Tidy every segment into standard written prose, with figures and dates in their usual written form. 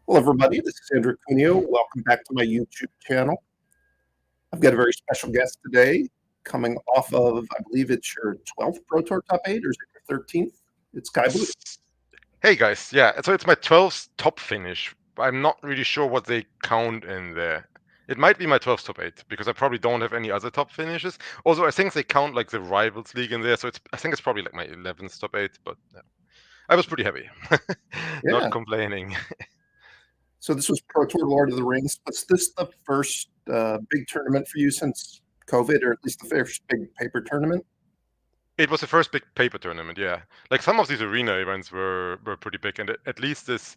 Hello, everybody. This is Andrew Cuneo. Welcome back to my YouTube channel. I've got a very special guest today coming off of, I believe it's your 12th Pro Tour Top 8 or is it your 13th? It's Kai Budde. S- Hey guys, yeah, so it's my 12th top finish. I'm not really sure what they count in there. It might be my 12th top 8 because I probably don't have any other top finishes. Also, I think they count like the Rivals League in there, so I think it's probably like my 11th top 8, but yeah. I was pretty happy. Not Yeah. complaining. So this was Pro Tour Lord of the Rings. Was this the first big tournament for you since COVID, or at least the first big paper tournament? It was the first big paper tournament, yeah. Like some of these arena events were pretty big, and at least this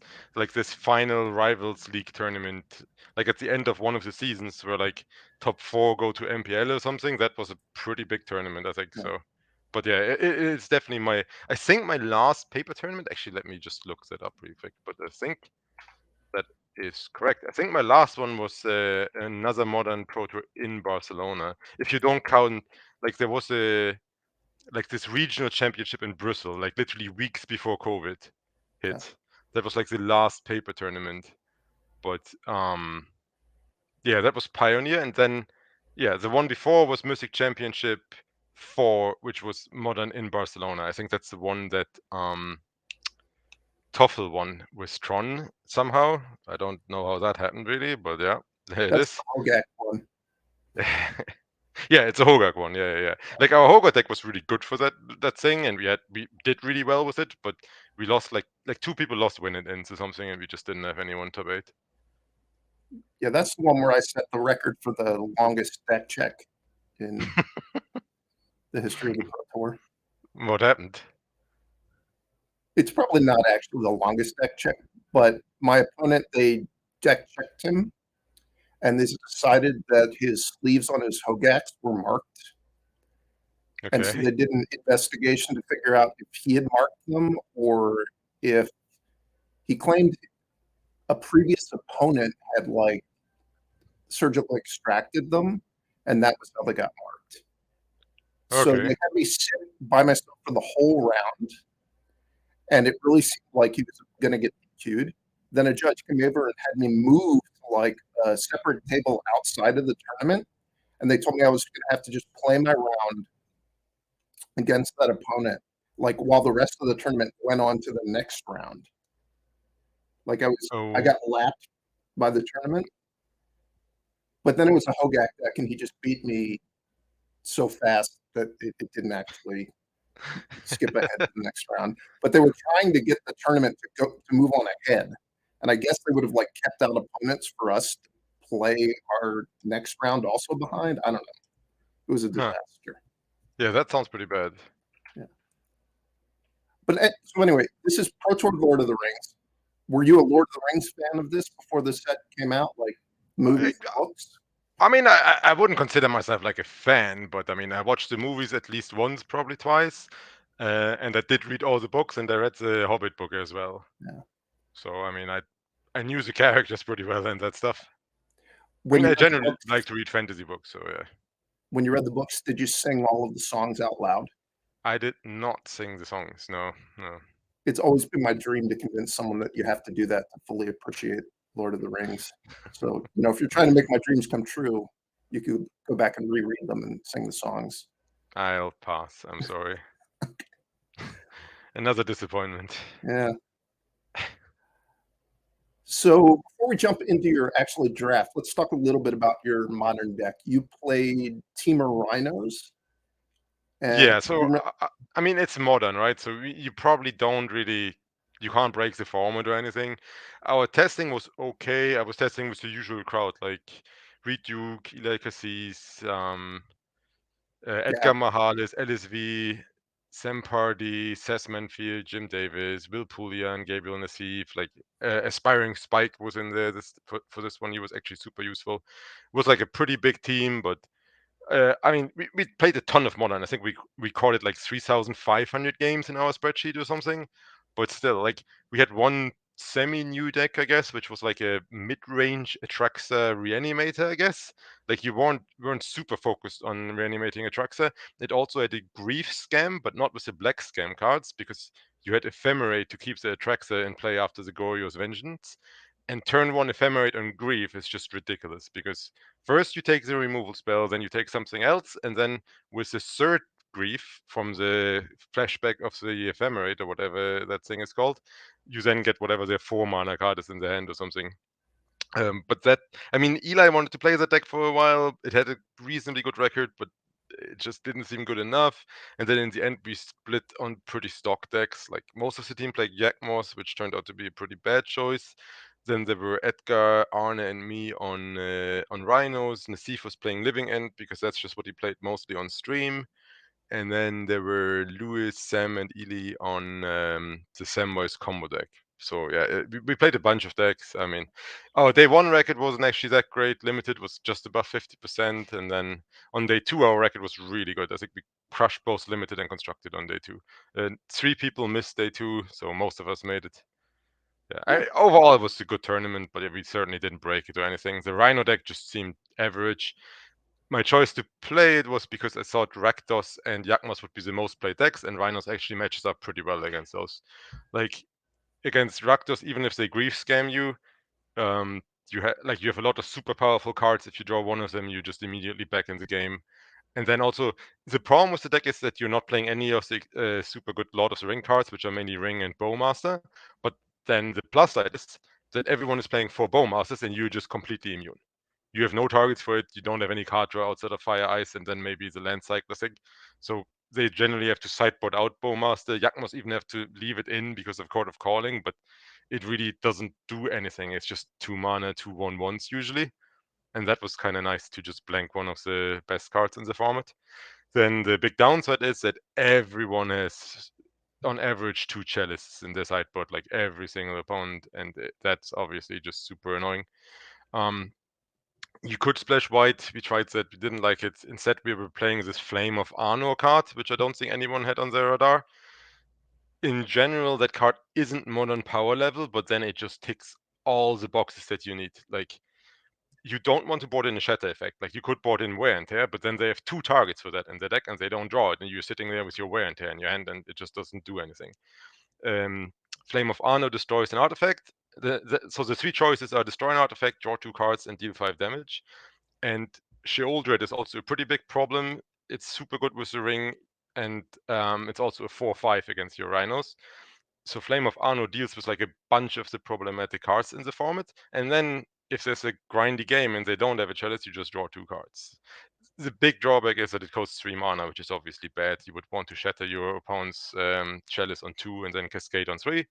final Rivals League tournament, like at the end of one of the seasons, where like top 4 go to MPL or something, that was a pretty big tournament, I think Yeah. so. But yeah, it's definitely I think my last paper tournament. Actually, let me just look that up really quick. But I think that is correct. I think my last one was another Modern Pro Tour in Barcelona. If you don't count, like there was this regional championship in Brussels, like literally weeks before COVID Yeah. hit. That was like the last paper tournament. But yeah, that was Pioneer, and then yeah, the one before was Music Championship 4, which was Modern in Barcelona. I think that's the one that Toffel won with Tron somehow. I don't know how that happened really, but yeah, there it That's is. the Hogak one. Yeah, it's a Hogak one. Yeah. Like our Hogak deck was really good for that thing, and we did really well with it, but we lost like two people lost win it into something, and we just didn't have anyone top 8. Yeah, that's the one where I set the record for the longest deck check in the history of the Pro Tour. What happened? It's probably not actually the longest deck check, but my opponent, they deck checked him and they decided that his sleeves on his Hogaks were marked. And so Okay. they did an investigation to figure out if he had marked them or if he claimed a previous opponent had like surgically extracted them, and that was how they got marked. So they Okay. had me sit by myself for the whole round, and it really seemed like he was going to get DQ'd. Then a judge came over and had me move to like a separate table outside of the tournament, and they told me I was going to have to just play my round against that opponent, like while the rest of the tournament went on to the next round. Like I Oh. got lapped by the tournament, but then it was a Hogak deck, and he just beat me so fast that it didn't actually skip ahead to the next round. But they were trying to get the tournament to move on ahead, and I guess they would have like kept out opponents for us to play our next round also behind. I don't know. It was a Huh. disaster. Yeah, that sounds pretty bad. Yeah. But so anyway, this is Pro Tour Lord of the Rings. Were you a Lord of the Rings fan of this before the set came out, like I, movies, books? I mean, I wouldn't consider myself like a fan, but I mean, I watched the movies at least once, probably twice, and I did read all the books, and I read the Hobbit book as well. Yeah. So I mean, I knew the characters pretty well and that stuff. I When mean, you I read the generally like books, to read fantasy books, so yeah. did you sing all of the songs out loud? I did not sing the songs. No, no. It's always been my dream to convince someone that you have to do that to fully appreciate Lord of the Rings. So, if you're trying to make my dreams come true, you could go back and reread them and sing the songs. I'll pass. I'm sorry. Another disappointment. Yeah. So before we jump into your actually draft, let's talk a little bit about your modern deck. You played Teamer Rhinos, and Yeah. you So remember, I mean, it's modern, right? So you probably don't really. You can't break the format or anything. Our testing was okay. I was testing with the usual crowd, like Reed Duke, Eli Cassis, yeah, Edgar Mahales, LSV, Sam Pardy, Seth Manfield, Jim Davis, Will Pullian, Gabriel Nassif, like aspiring Spike was in there for this one. He was actually super useful. It was like a pretty big team, but I mean, we played a ton of modern. I think we recorded like 3,500 games in our spreadsheet or something. But still, like we had one semi-new deck, I guess, which was like a mid-range Atraxa Reanimator, I guess. Like you weren't super focused on reanimating Atraxa. It also had a Grief Scam, but not with the Black Scam cards, because you had Ephemerate to keep the Atraxa in play after the Goryo's Vengeance. and turn 1 Ephemerate on Grief is just ridiculous, because first you take the removal spell, then you take something else, and then with the third Grief from the flashback of the Ephemerate or whatever that thing is called, you then get whatever their 4 mana card is in the hand or something. But that, I mean, Eli wanted to play that deck for a while. It had a reasonably good record, but it just didn't seem good enough. And then in the end, we split on pretty stock decks. Like most of the team played Yakmos, which turned out to be a pretty bad choice. Then there were Edgar, Arne, and me on Rhinos. Nassif was playing Living End because that's just what he played mostly on stream. And then there were Lewis, Sam, and Ely on the Samwise combo deck. So yeah, we played a bunch of decks. I mean, oh, day one record wasn't actually that great. Limited was just above 50%, and then on day two our record was really good. I think we crushed both limited and constructed on day two. 3 people missed day two, so most of us made it. Yeah, overall it was a good tournament, but we certainly didn't break it or anything. The Rhino deck just seemed average. My choice to play it was because I thought Rakdos and Yakmos would be the most played decks, and Rhinos actually matches up pretty well against those. Like against Rakdos, even if they grief scam you, you have a lot of super powerful cards. If you draw one of them, you just immediately back in the game. And then also the problem with the deck is that you're not playing any of the super good Lord of the Ring cards, which are mainly Ring and Bowmaster. But then the plus side is that everyone is playing 4 Bowmasters, and you're just completely immune. You have no targets for it. You don't have any card draw outside of Fire Ice, and then maybe the Land Cycler thing. So they generally have to sideboard out Bowmaster. Yakmos even have to leave it in because of Court of Calling, but it really doesn't do anything. It's just 2 mana, 2/1/1s usually. And that was kind of nice to just blank one of the best cards in the format. Then the big downside is that everyone has, on average, 2 Chalices in their sideboard, like every single opponent, and that's obviously just super annoying. You could splash white. We tried that. We didn't like it. Instead, we were playing this Flame of Arnor card, which I don't think anyone had on their radar. In general, that card isn't modern power level, but then it just ticks all the boxes that you need. Like, you don't want to board in a shatter effect. Like, you could board in wear and tear, but then they have 2 targets for that in the deck, and they don't draw it, and you're sitting there with your wear and tear in your hand, and it just doesn't do anything. Flame of Arno destroys an artifact. So the 3 choices are destroy an artifact, draw 2 cards, and deal 5 damage. And Sheol Dread is also a pretty big problem. It's super good with the ring, and it's also a 4/5 against your Rhinos. So Flame of Arno deals with like a bunch of the problematic cards in the format. And then if there's a grindy game and they don't have a chalice, you just draw 2 cards. The big drawback is that it costs 3 mana, which is obviously bad. You would want to shatter your opponent's chalice on 2 and then cascade on 3.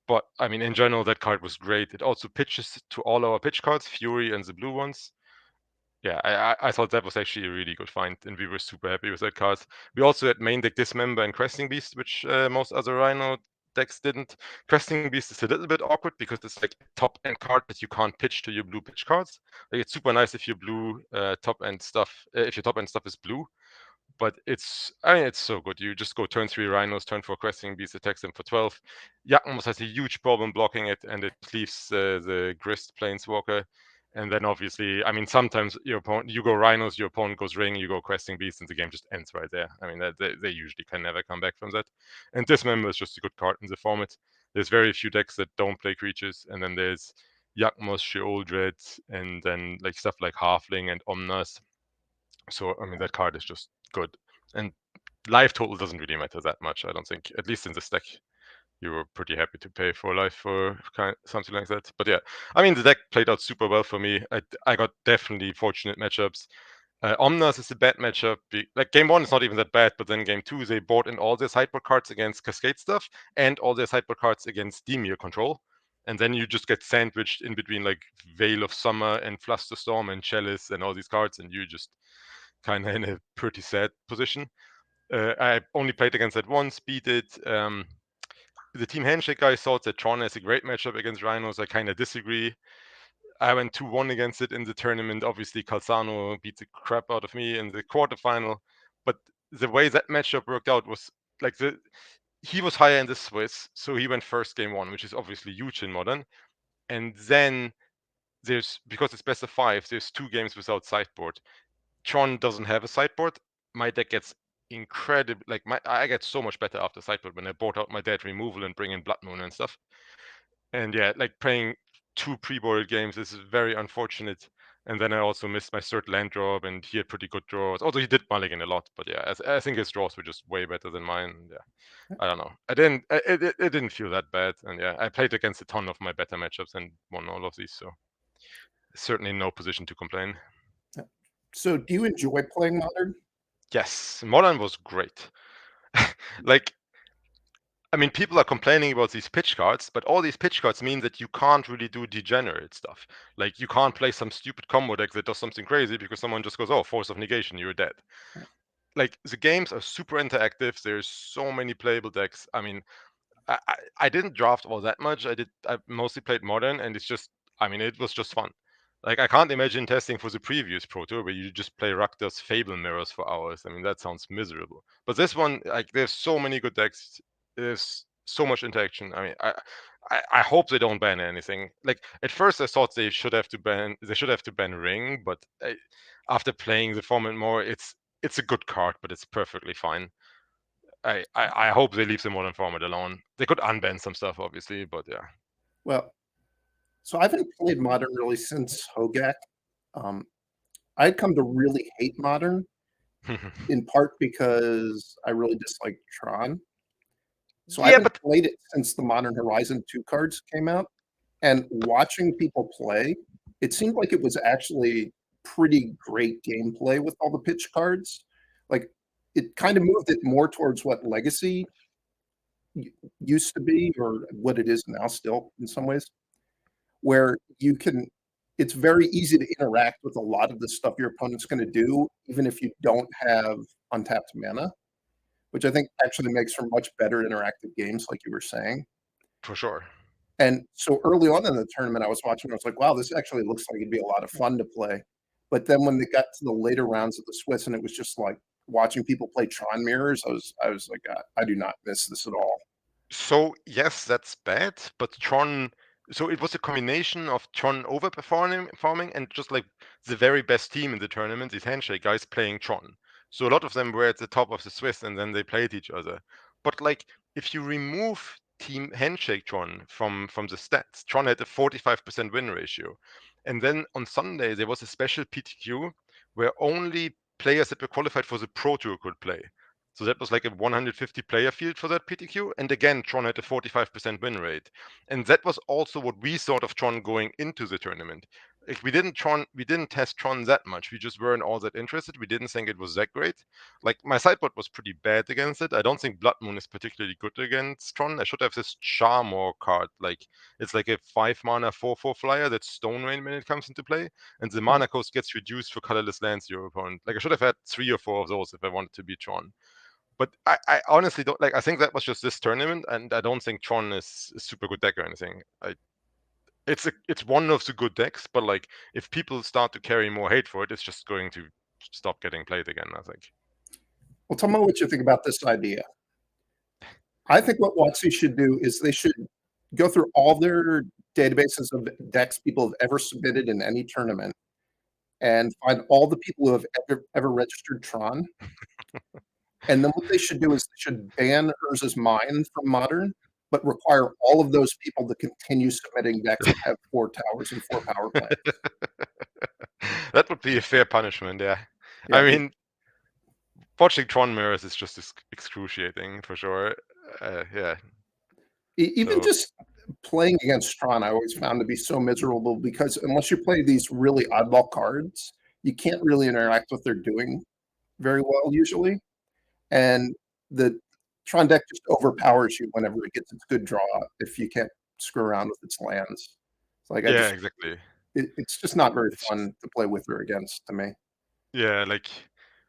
But I mean, in general, that card was great. It also pitches to all our pitch cards, Fury and the blue ones. Yeah, I thought that was actually a really good find, and we were super happy with that card. We also had main deck Dismember and Cresting Beast, which most other Rhino decks didn't. Cresting Beast is a little bit awkward because it's like a top end card that you can't pitch to your blue pitch cards. Like, it's super nice if your blue top end stuff, if your top end stuff is blue, but it's so good. You just go turn 3 Rhinos, turn 4 Cresting Beast, attacks them for 12. Yakmos has a huge problem blocking it, and it leaves the Grist Planeswalker. And then obviously, I mean, sometimes you go Rhinos, your opponent goes Ring, you go Questing Beast, and the game just ends right there. I mean, they usually can never come back from that. And Dismember is just a good card in the format. There's very few decks that don't play creatures, and then there's Yakmos, Sheol Dread, and then like stuff like Halfling and Omnas. So I mean, that card is just good. And life total doesn't really matter that much, I don't think. At least in this deck, you were pretty happy to pay for life for something like that. But yeah, I mean, the deck played out super well for me. I got definitely fortunate matchups. Omnas is a bad matchup. Like, game 1 is not even that bad, but then game 2, they bought in all their sideboard cards against Cascade stuff and all their sideboard cards against Demir control. And then you just get sandwiched in between like Veil of Summer and Flusterstorm and Chalice and all these cards, and you just kind of in a pretty sad position. I only played against that once, beat it. The Team Handshake guy thought that Tron is a great matchup against Rhinos. I kind of disagree. I went 2-1 against it in the tournament. Obviously, Calzano beat the crap out of me in the quarterfinal. But the way that matchup worked out was like he was higher in the Swiss, so he went first game 1, which is obviously huge in Modern. And then because it's best of 5, there's 2 games without sideboard. Tron doesn't have a sideboard. My deck gets incredible. Like, I get so much better after sideboard when I bought out my dead removal and bring in Blood Moon and stuff. And yeah, like playing 2 pre-boarded games. This is very unfortunate. And then I also missed my third land drop, and he had pretty good draws. Although he did mulligan a lot, but yeah, I think his draws were just way better than mine. Yeah, I don't know. It didn't feel that bad, and yeah, I played against a ton of my better matchups and won all of these, so certainly no position to complain. So do you enjoy playing Modern? Yes, Modern was great. Like, I mean, people are complaining about these pitch cards, but all these pitch cards mean that you can't really do degenerate stuff. Like, you can't play some stupid combo deck that does something crazy because someone just goes, "Oh, Force of Negation, you're dead." Like, the games are super interactive. There's so many playable decks. I mean, I didn't draft all that much. I mostly played Modern, and it's just, I mean, it was just fun. Like, I can't imagine testing for the previous Pro Tour where you just play Rakta's Fable Mirrors for hours. I mean, that sounds miserable. But this one, like, there's so many good decks. There's so much interaction. I mean, I hope they don't ban anything. Like, at first I thought they should have to ban Ring, but after playing the format more, it's a good card, but it's perfectly fine. I hope they leave the modern format alone. They could unban some stuff, obviously, but yeah. Well, so I haven't played Modern really since Hogak. Um, I'd come to really hate Modern in part because I really dislike Tron. So I Yeah, haven't but played it since the Modern Horizon 2 cards came out. And watching people play, it seemed like it was actually pretty great gameplay with all the pitch cards. Like it kind of moved it more towards what Legacy used to be, or what it is now still in some ways, where you can, it's very easy to interact with a lot of the stuff your opponent's going to do, even if you don't have untapped mana, which I think actually makes for much better interactive games, like you were saying. for sure. And so early on in the tournament, I was watching, I was like, wow, this actually looks like it'd be a lot of fun to play. But then when they got to the later rounds of the Swiss, and it was just like watching people play Tron mirrors, I was like, I do not miss this at all. So yes, that's bad, but Tron. So it was a combination of Tron overperforming farming and just like the very best team in the tournament, these handshake guys playing Tron. So a lot of them were at the top of the Swiss, and then they played each other. But like, if you remove Team Handshake Tron from the stats, Tron had a 45% win ratio, and then on Sunday there was a special PTQ where only players that were qualified for the Pro Tour could play. So that was like a 150 player field for that PTQ. And again, Tron had a 45% win rate. And that was also what we thought of Tron going into the tournament. Like we didn't test Tron that much. We just weren't all that interested. We didn't think it was that great. Like my sideboard was pretty bad against it. I don't think Blood Moon is particularly good against Tron. I should have this Charmor card. Like it's like a 5 mana 4/4 flyer that's Stone Rain when it comes into play. And the mana cost gets reduced for colorless lands your opponent. Like I should have had 3 or 4 of those if I wanted to beat Tron. But I honestly don't like. I think that was just this tournament, and I don't think Tron is a super good deck or anything. It's one of the good decks, but like if people start to carry more hate for it, it's just going to stop getting played again. I think. Well, tell me what you think about this idea. I think what WotC should do is they should go through all their databases of decks people have ever submitted in any tournament and find all the people who have ever registered Tron. And then what they should do is they should ban Urza's Mine from Modern, but require all of those people to continue submitting decks that have 4 towers and 4 power plants. That would be a fair punishment. Yeah, I Yeah, mean, watching Tron mirrors is just excruciating for sure. Yeah. even So just playing against Tron, I always found to be so miserable because unless you play these really oddball cards, you can't really interact with what they're doing very well usually. And the Tron deck just overpowers you whenever it gets its good draw if you can't screw around with its lands. It's like yeah, exactly. it's just not very It's just fun to play with or against to me. yeah, like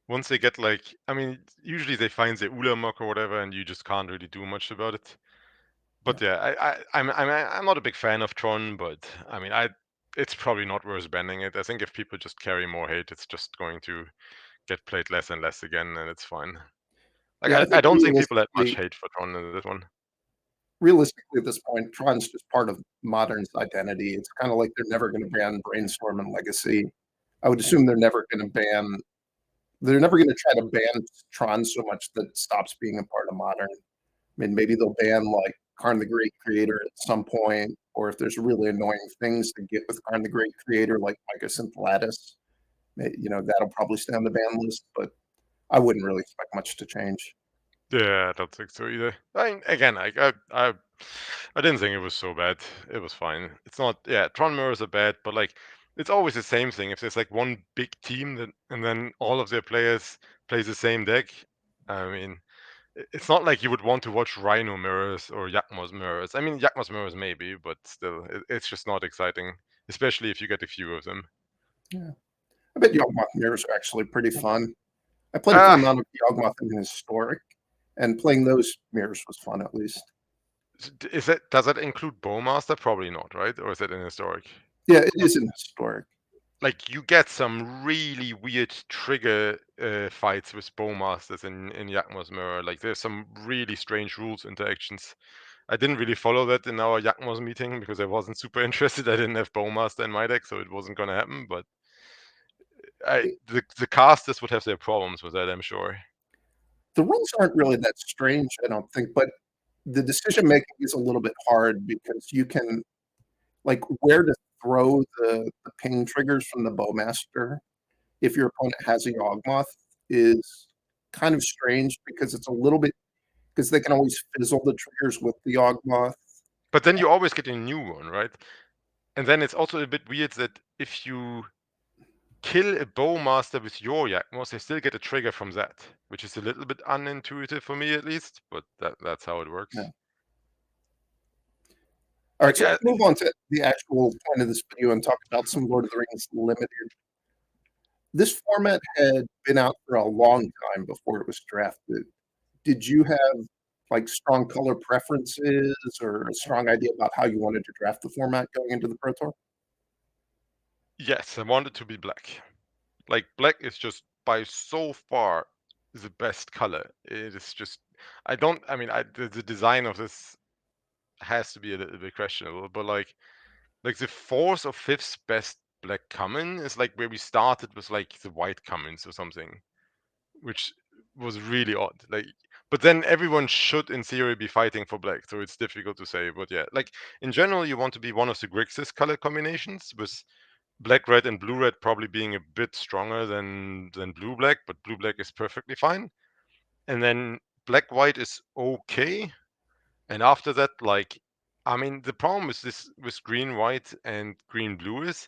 once they get like, I mean, usually they find the Ulamog or whatever, and you just can't really do much about it. Yeah. But yeah, I'm not a big fan of Tron, but I mean, it's probably not worth banning it. I think if people just carry more hate, it's just going to get played less and less again, and it's fine. Like Yeah, I I think don't think people had much hate for Tron in this one. realistically at this point, Tron's just part of Modern's identity. It's kind of like they're never going to ban Brainstorm and Legacy. I would assume they're never going to ban. They're never going to try to ban Tron so much that it stops being a part of Modern. I mean, maybe they'll ban like Karn the Great Creator at some point, or if there's really annoying things to get behind the great creator like Mycosynth Lattice, that'll probably stay on the ban list, but I wouldn't really expect much to change. Yeah, I don't think so either. I mean, again, I didn't think it was so bad. It was fine. It's not, yeah, Tron mirrors are bad, but like it's always the same thing. If there's like one big team that and then all of their players plays the same deck, I mean, it's not like you would want to watch Rhino mirrors or Yakmos mirrors. I mean, Yakmos mirrors maybe, but still, it's just not exciting, especially if you get a few of them. Yeah. I bet Yawgmoth mirrors are actually pretty fun. I played a fair Ah, amount of Yawgmoth in Historic, and playing those mirrors was fun at least. is it? Does that include Bowmaster? Probably not, right? Or is it in historic? Yeah, it is in Historic. Like you get some really weird trigger fights with bowmasters in Yakma's mirror. Like there's some really strange rules interactions. I didn't really follow that in our Yakma's meeting because I wasn't super interested. I didn't have bowmaster in my deck, so it wasn't gonna happen. But the casters would have their problems with that, I'm sure. The rules aren't really that strange, I don't think, but the decision making is a little bit hard because you can like where to throw the ping triggers from the Bowmaster if your opponent has a Yawgmoth is kind of strange because it's a little bit because they can always fizzle the triggers with the Yawgmoth. But then you always get a new one, right? And then it's also a bit weird that if you kill a bowmaster with your Yakmos, they still get a trigger from that, which is a little bit unintuitive for me at least, but that's how it Yeah. works. All right, Like, so let's move on to the actual point of this video and talk about some Lord of the Rings Limited. This format had been out for a long time before it was drafted. Did you have like strong color preferences or a strong idea about how you wanted to draft the format going into the Pro Tour? yes, I want it to be black. Like, black is just by so far the best color. It is just, I mean, the design of this has to be a little bit questionable, but like the fourth or fifth best black common is like where we started with like the white commons or something, which was really odd. Like, but then everyone should, in theory, be fighting for black, so it's difficult to say. But yeah, like in general, you want to be one of the Grixis color combinations, with black red and blue red probably being a bit stronger than blue black, but blue black is perfectly fine. And then black white is okay. And after that, like, I mean, the problem with this with green white and green blue is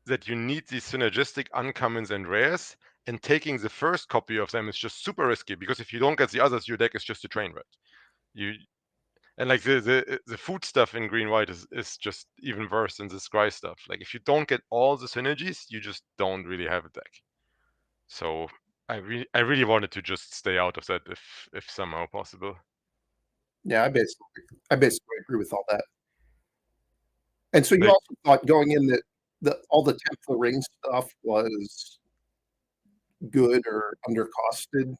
that you need these synergistic uncommons and rares, and taking the first copy of them is just super risky because if you don't get the others, your deck is just a train wreck. You and like the food stuff in green white is just even worse than the scry stuff. Like if you don't get all the synergies, you just don't really have a deck. So I really wanted to just stay out of that if somehow possible. Yeah, I basically agree with all that. And so you Like, also thought going in that all the Temple of the Ring stuff was good or undercosted.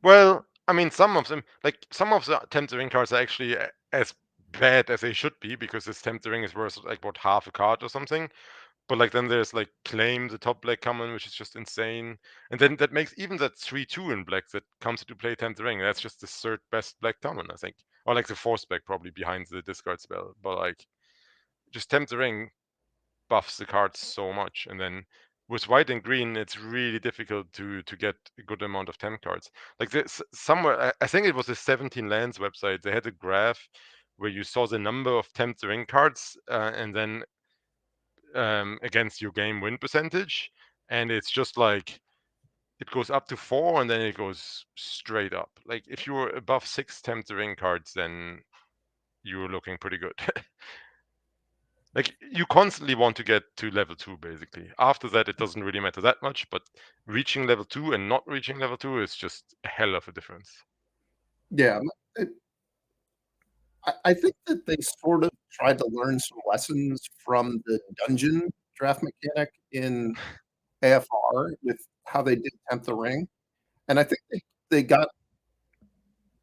well, I mean, some of them, like some of the tempting cards are actually as bad as they should be because this tempting is worth like what half a card or something. But like then there's like claim the top black common, which is just insane, and then that makes even that 3/2 in black that comes into play tempt the ring. That's just the third best black common, I think, or like the fourth black probably behind the discard spell. But like just tempt the ring buffs the cards so much, and then with white and green, it's really difficult to get a good amount of temp cards. Like this somewhere, I think it was the 17 lands website. They had a graph where you saw the number of tempt the ring cards, and then against your game win percentage, and it's just like it goes up to 4 and then it goes straight up. Like if you were above 6 tempt the ring cards, then you were looking pretty good. Like you constantly want to get to level 2 basically. After that it doesn't really matter that much, but reaching level 2 and not reaching level 2 is just a hell of a difference. Yeah, I think that they sort of tried to learn some lessons from the dungeon draft mechanic in AFR with how they did Tempt the Ring, and I think they got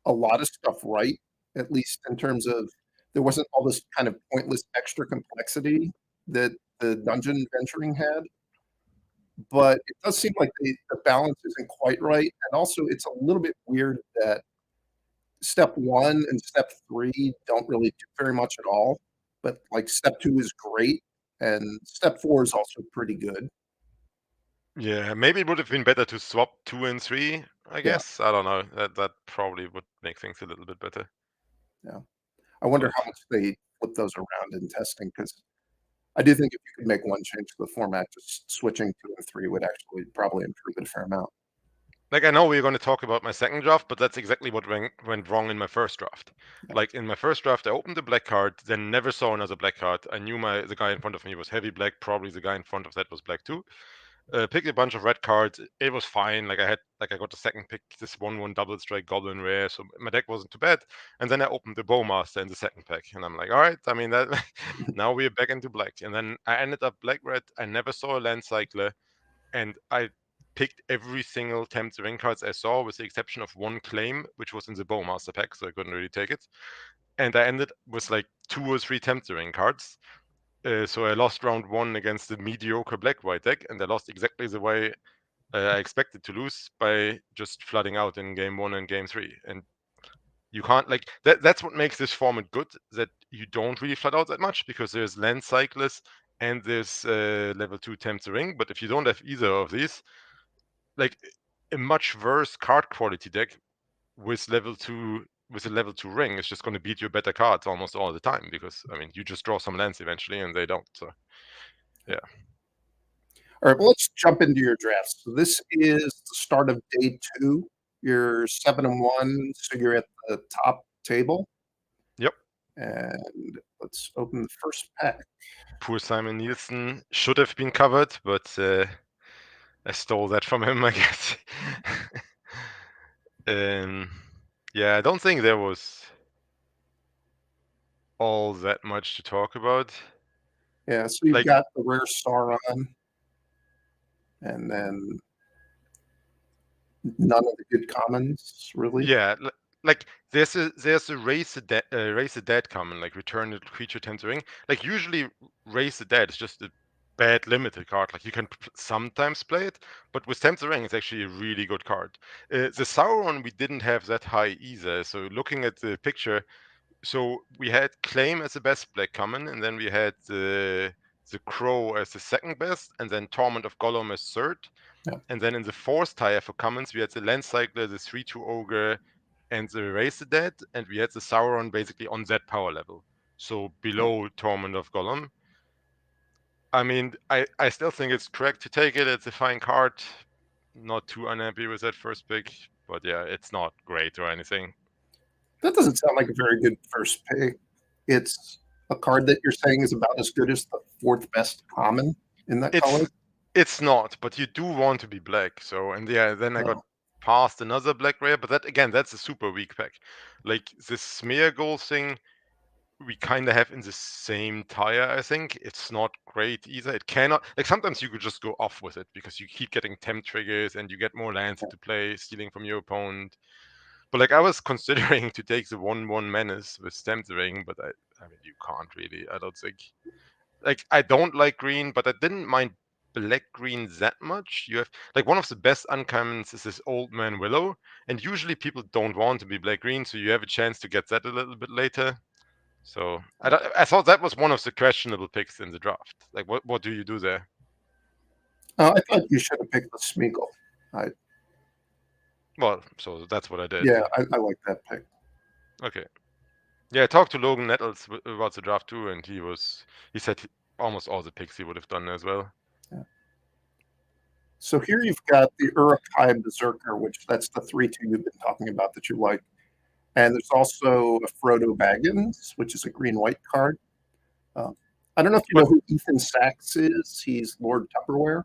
a lot of stuff right, at least in terms of there wasn't all this kind of pointless extra complexity that the dungeon venturing had. But it does seem like the balance isn't quite right, and also it's a little bit weird that step 1 and step 3 don't really do very much at all, but, like, step 2 is great, and step 4 is also pretty good. Yeah, maybe it would have been better to swap 2 and 3, I Yeah, guess. I don't know. That probably would make things a little bit better. yeah. I wonder But how much they flip those around in testing because I do think if you could make one change to the format, just switching 2 and 3 would actually probably improve it a fair amount. like I know we're going to talk about my second draft, but that's exactly what went wrong in my first draft. Yeah. Like in my first draft, I opened the black card, then never saw another black card. I knew the guy in front of me was heavy black. Probably the guy in front of that was black too. Picked a bunch of red cards. It was fine. I got the second pick, this 1/1 double strike goblin rare, so my deck wasn't too bad. And then I opened the bowmaster in the second pack, and I'm like, all right. I mean that now we're back into black. And then I ended up black red. I never saw a land cycler, and I picked every single Tempter Ring cards I saw, with the exception of one claim, which was in the bowmaster pack, so I couldn't really take it. And I ended with like 2 or 3 Tempter Ring cards. So I lost round 1 against the mediocre black-white deck, and I lost exactly the way I expected to lose, by just flooding out in game 1 and game 3. And you can't, like, that's what makes this format good, that you don't really flood out that much, because there's land cyclists and there's level 2 Tempter Ring. But if you don't have either of these, like, a much worse card quality deck with a level 2 ring is just going to beat your better cards almost all the time, because I mean you just draw some lands eventually and they don't. So yeah. All right, well, let's jump into your draft. So this is the start of day 2. You're 7-1, so you're at the top table. Yep. And let's open the first pack. Poor Simon Nielsen should have been covered, but I stole that from him, I guess. um, yeah, I don't think there was all that much to talk about. Yeah, so you've Like, got the rare Sauron, and then none of the good commons, really. yeah, like there's a raise the dead common, like return the creature tempering. Like usually raise the dead is just a bad limited card. Like you can sometimes play it, but with tempering it's actually a really good card. The Sauron we didn't have that high either. So looking at the picture, so we had Claim as the best black common, and then we had the Crow as the second best, and then Torment of Gollum as third. Yeah, And then in the fourth tier for commons, we had the Land Cycler, the 3/2 Ogre, and the Erase the Dead, and we had the Sauron basically on that power level. So yeah. below Torment of Gollum. I mean, I still think it's correct to take it. It's a fine card. Not too unhappy with that first pick, but yeah, it's not great or anything. That doesn't sound like a very good first pick. It's a card that you're saying is about as good as the fourth best common in that color. It's it's not, but you do want to be black. So, and yeah, then I got Oh, past another black rare, but that again, that's a super weak pack. Like this smear goal thing, we kind of have in the same tier. I think it's not great either. It cannot, like, sometimes you could just go off with it because you keep getting temp triggers and you get more lands into play, stealing from your opponent. But like I was considering to take the 1/1 menace with stem ring, but I mean you can't really. I don't think. Like I don't like green, but I didn't mind black green that much. You have like one of the best uncommons is this Old Man Willow, and usually people don't want to be black green, so you have a chance to get that a little bit later. So I thought that was one of the questionable picks in the draft. Like, what do you do there? I thought you should have picked the Smeagol. I, Well, so that's what I did. yeah, I like that pick. Okay. Yeah, I talked to Logan Nettles about the draft too, and he said almost all the picks he would have done as well. Yeah. So here you've got the Uruk-hai Berserker, which that's the 3/2 you've been talking about that you like. And there's also a Frodo Baggins, which is a green-white card. Um, I don't know if you know What? who Ethan Sachs is. He's Lord Tupperware.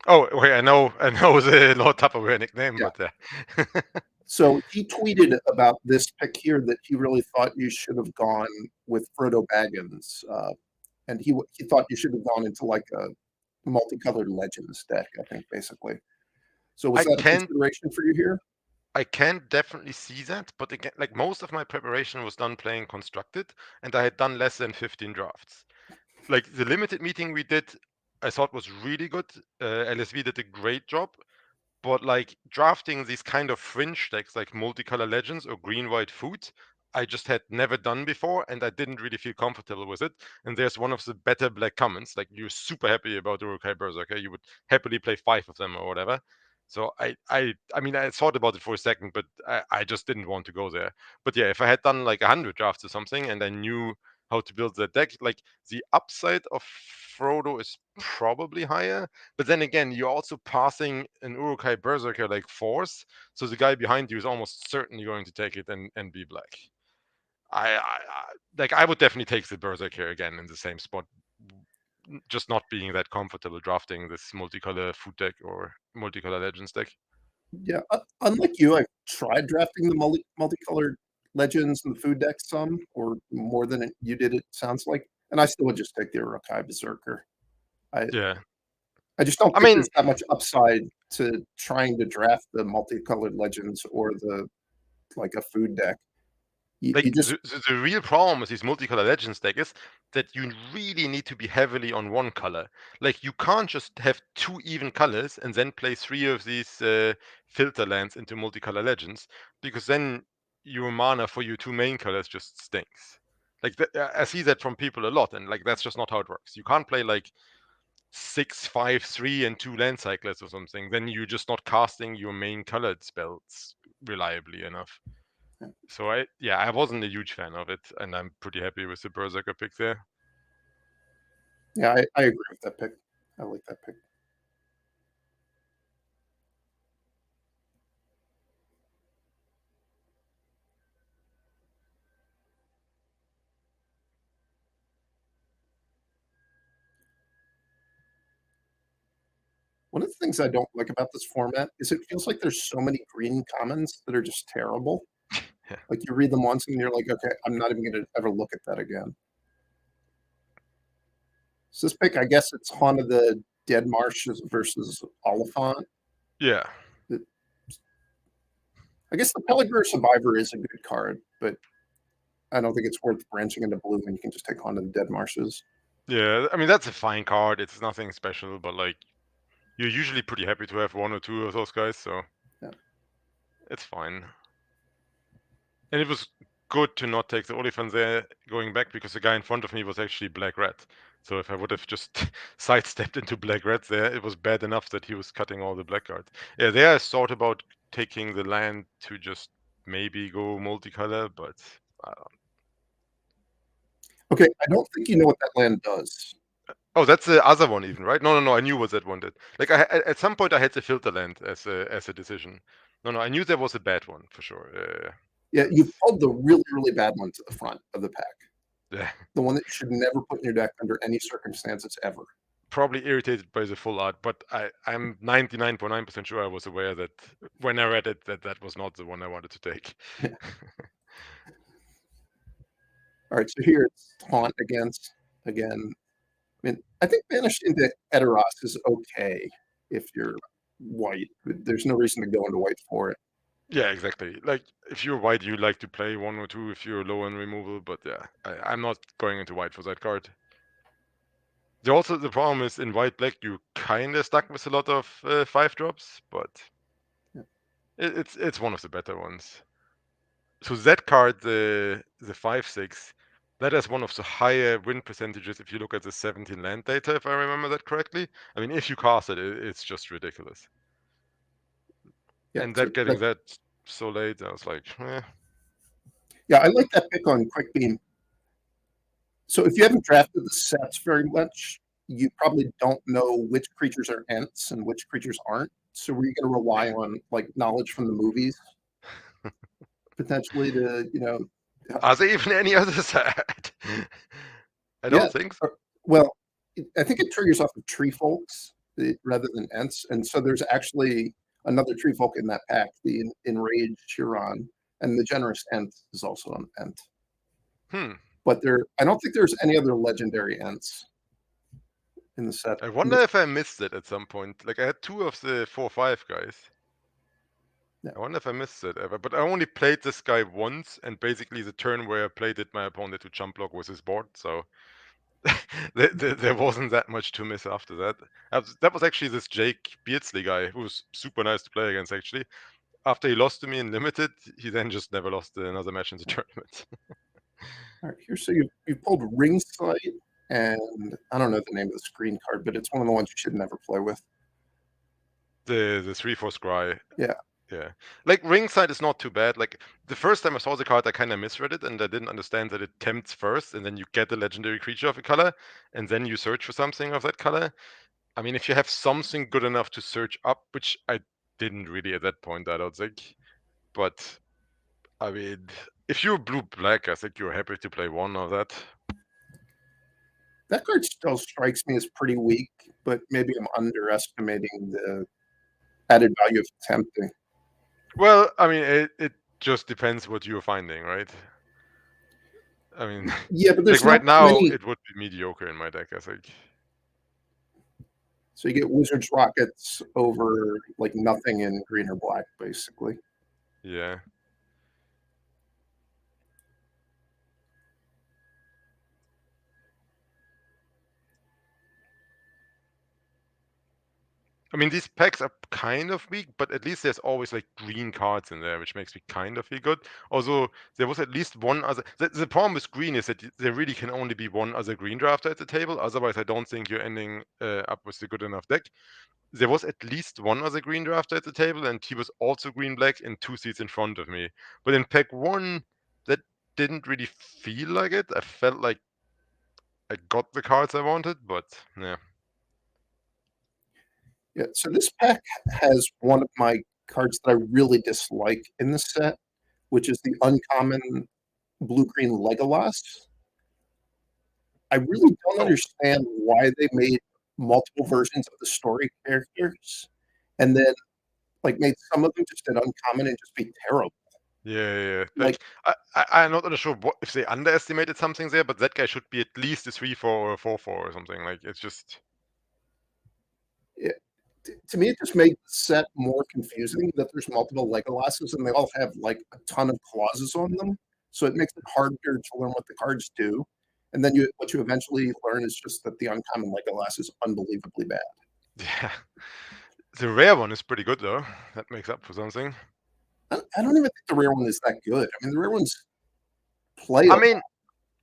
Oh, wait, I know the Lord Tupperware nickname, Yeah. but So he tweeted about this pick here that he really thought you should have gone with Frodo Baggins, and he thought you should have gone into like a multicolored Legends deck. I think basically. So was I that a can consideration for you here? I can definitely see that. But again, like most of my preparation was done playing constructed, and I had done less than 15 drafts. Like the limited meeting we did, I thought was really good. LSV did a great job. But like drafting these kind of fringe decks like Multicolor Legends or Green White Food, I just had never done before and I didn't really feel comfortable with it. And there's one of the better black commons. Like you're super happy about Urukai Berserker. You would happily play 5 of them or whatever. So I mean I thought about it for a second, but I just didn't want to go there. But yeah, if I had done like 100 drafts or something and I knew how to build the deck, like the upside of Frodo is probably higher. But then again, you're also passing an Urukai Berserker like force, so the guy behind you is almost certainly going to take it and be black. I would definitely take the Berserker again in the same spot, just not being that comfortable drafting this multicolor food deck or multicolor legends deck. Yeah, unlike you, I've tried drafting the multicolored legends and the food deck some, or more than you did, it sounds like, and I still would just take the Urukai Berserker. I Yeah, I just don't I think mean, there's that much upside to trying to draft the multicolored legends or the like a food deck. You like just the real problem with these multicolor legends deck is that you really need to be heavily on one color. Like you can't just have 2 even colors and then play 3 of these filter lands into multicolor legends, because then your mana for your 2 main colors just stinks. Like I see that from people a lot, and like that's just not how it works. You can't play like 6, 5, 3, and 2 land cyclers or something. Then you're just not casting your main colored spells reliably enough. So I wasn't a huge fan of it, and I'm pretty happy with the Berserker pick there. yeah, I agree with that pick. I like that pick. One of the things I don't like about this format is it feels like there's so many green commons that are just terrible. Yeah, Like you read them once and you're like, okay, I'm not even going to ever look at that again. So this pick, I guess it's Haunt of the Dead Marshes versus Oliphant. yeah, I guess the Pelagir Survivor is a good card, but I don't think it's worth branching into blue when you can just take Haunt of the Dead Marshes. yeah. I mean, that's a fine card. It's nothing special, but like you're usually pretty happy to have 1 or 2 of those guys, so Yeah. it's fine. And it was good to not take the Oliphant there going back, because the guy in front of me was actually Black Red. So if I would have just sidestepped into Black Red there, it was bad enough that he was cutting all the black cards. Yeah, there I thought about taking the land to just maybe go multicolor, but I don't. Okay, I don't think you know what that land does. Oh, that's the other one even, right? No. I knew what that one did. Like at some point I had the filter land as a decision. No, I knew there was a bad one for sure. Yeah, you've That's pulled the really, really bad one to the front of the pack. yeah. The one that you should never put in your deck under any circumstances ever. Probably irritated by the full art, but I'm 99.9% sure I was aware that when I read it that was not the one I wanted to take. All right, so here it's Taunt against again. I mean, I think Banished into Eteros is okay if you're white. There's no reason to go into white for it. Yeah, exactly. Like if you're white, you like to play 1 or 2 if you're low on removal, but yeah, I'm not going into white for that card. The problem is in white black you kind of stuck with a lot of 5 drops, but Yeah. it's one of the better ones. So that card, the 5/6, that has one of the higher win percentages if you look at the 17 land data, if I remember that correctly. I mean, if you cast it, it's just ridiculous. Yeah, And so that getting that so late, I was like, yeah, I like that pick on Quick Beam. So if you haven't drafted the sets very much, you probably don't know which creatures are Ents and which creatures aren't. So we're going to rely on like knowledge from the movies potentially to are there even any other side? I yeah. don't think so. Well, I think it triggers off of Tree Folks rather than Ents, and so there's actually another Tree Folk in that pack, the Enraged Huron, and the Generous Ent is also an Ent. Hmm. But I don't think there's any other legendary Ents in the set. I wonder if I missed it at some point. Like I had 2 of the 4/5 guys. Yeah. I wonder if I missed it ever, but I only played this guy once, and basically the turn where I played it, my opponent to jump block was his board, so There wasn't that much to miss after that. That was actually this Jake Beardsley guy who was super nice to play against, actually. After he lost to me in limited, he then just never lost another match in the tournament. All right, here, so you pulled Ringside, and I don't know the name of the screen card, but it's one of the ones you should never play with. The 3/4 scry. Yeah. Yeah. Like ringside is not too bad. Like the first time I saw the card, I kind of misread it and I didn't understand that it tempts first and then you get a legendary creature of a color and then you search for something of that color. I mean, if you have something good enough to search up, which I didn't really at that point, I don't think. But I mean, if you're blue black, I think you're happy to play one of that. That card still strikes me as pretty weak, but maybe I'm underestimating the added value of tempting. Well, I mean, it just depends what you're finding, right? I mean, Yeah, but like there's not right that now, many. it would be mediocre in my deck, I think. So you get Wizards Rockets over like nothing in green or black, basically. Yeah. I mean, these packs are kind of weak, but at least there's always like green cards in there, which makes me kind of feel good. Also, there was at least one other. The problem with green is that there really can only be one other green drafter at the table. Otherwise, I don't think you're ending up with a good enough deck. There was at least one other green drafter at the table, and he was also green black and 2 seats in front of me. But in pack one, that didn't really feel like it. I felt like I got the cards I wanted, but yeah. Yeah, so this pack has one of my cards that I really dislike in the set, which is the uncommon blue-green Legolas. I really don't Oh, understand why they made multiple versions of the story characters and then like made some of them just an uncommon and just be terrible. yeah. Like, Like I'm not really sure what if they underestimated something there, but that guy should be at least a 3/4 or a 4/4 or something. Like it's just it, to me, it just made the set more confusing that there's multiple Legolases and they all have like a ton of clauses on them. So it makes it harder to learn what the cards do. And then what you eventually learn is just that the uncommon Legolas is unbelievably bad. yeah. The rare one is pretty good though. That makes up for something. I don't even think the rare one is that good. I mean, the rare one's I playable, mean,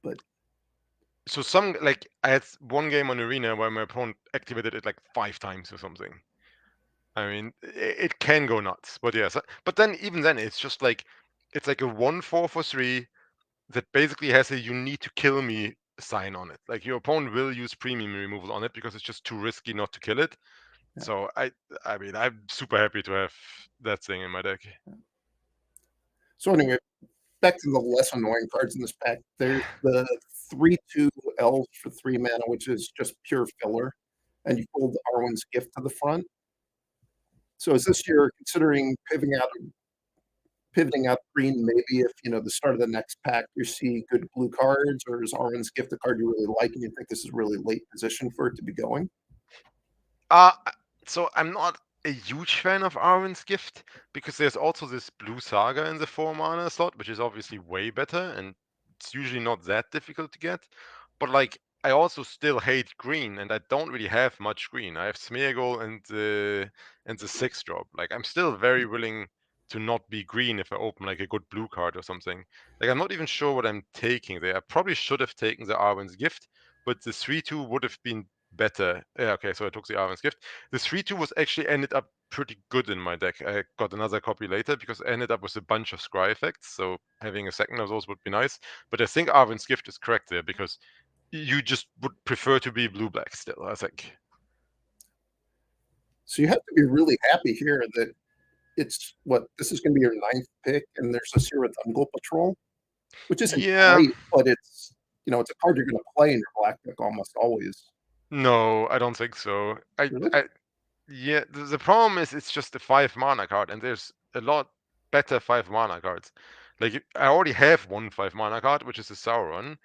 but so some like I had one game on Arena where my opponent activated it like 5 times or something. I mean, it can go nuts, but yes. But then even then, it's like a 1/4 for 3 that basically has a "you need to kill me" sign on it. Like your opponent will use premium removal on it because it's just too risky not to kill it. yeah. So I mean I'm super happy to have that thing in my deck. So anyway, back to the less annoying cards in this pack. There's the 3/2 elves for 3 mana, which is just pure filler, and you pulled Arwen's Gift to the front. So is this you're considering pivoting out green? Maybe if the start of the next pack you see good blue cards, or is Arwen's Gift a card you really like and you think this is really late position for it to be going? Uh, so I'm not a huge fan of Arwen's Gift because there's also this Blue Saga in the 4 mana slot, which is obviously way better, and it's usually not that difficult to get. But like, I also still hate green, and I don't really have much green. I have Smeargle and the 6 drop. Like, I'm still very willing to not be green if I open like a good blue card or something. Like, I'm not even sure what I'm taking there. I probably should have taken the Arwen's Gift, but the 3/2 would have been better. Yeah, okay, so I took the Arven's Gift. The 3/2 was actually ended up pretty good in my deck. I got another copy later because I ended up with a bunch of scry effects, so having a second of those would be nice. But I think Arven's Gift is correct there because you just would prefer to be blue-black still, I think. So you have to be really happy here that it's what this is going to be your ninth pick, and there's a Cyrodiil Patrol, which isn't Yeah, great, but it's a card you're going to play in your black deck almost always. no, I don't think so. Really? Yeah, the problem is it's just a 5 mana card, and there's a lot better 5 mana cards. Like I already have one 5 mana card, which is a Sauron.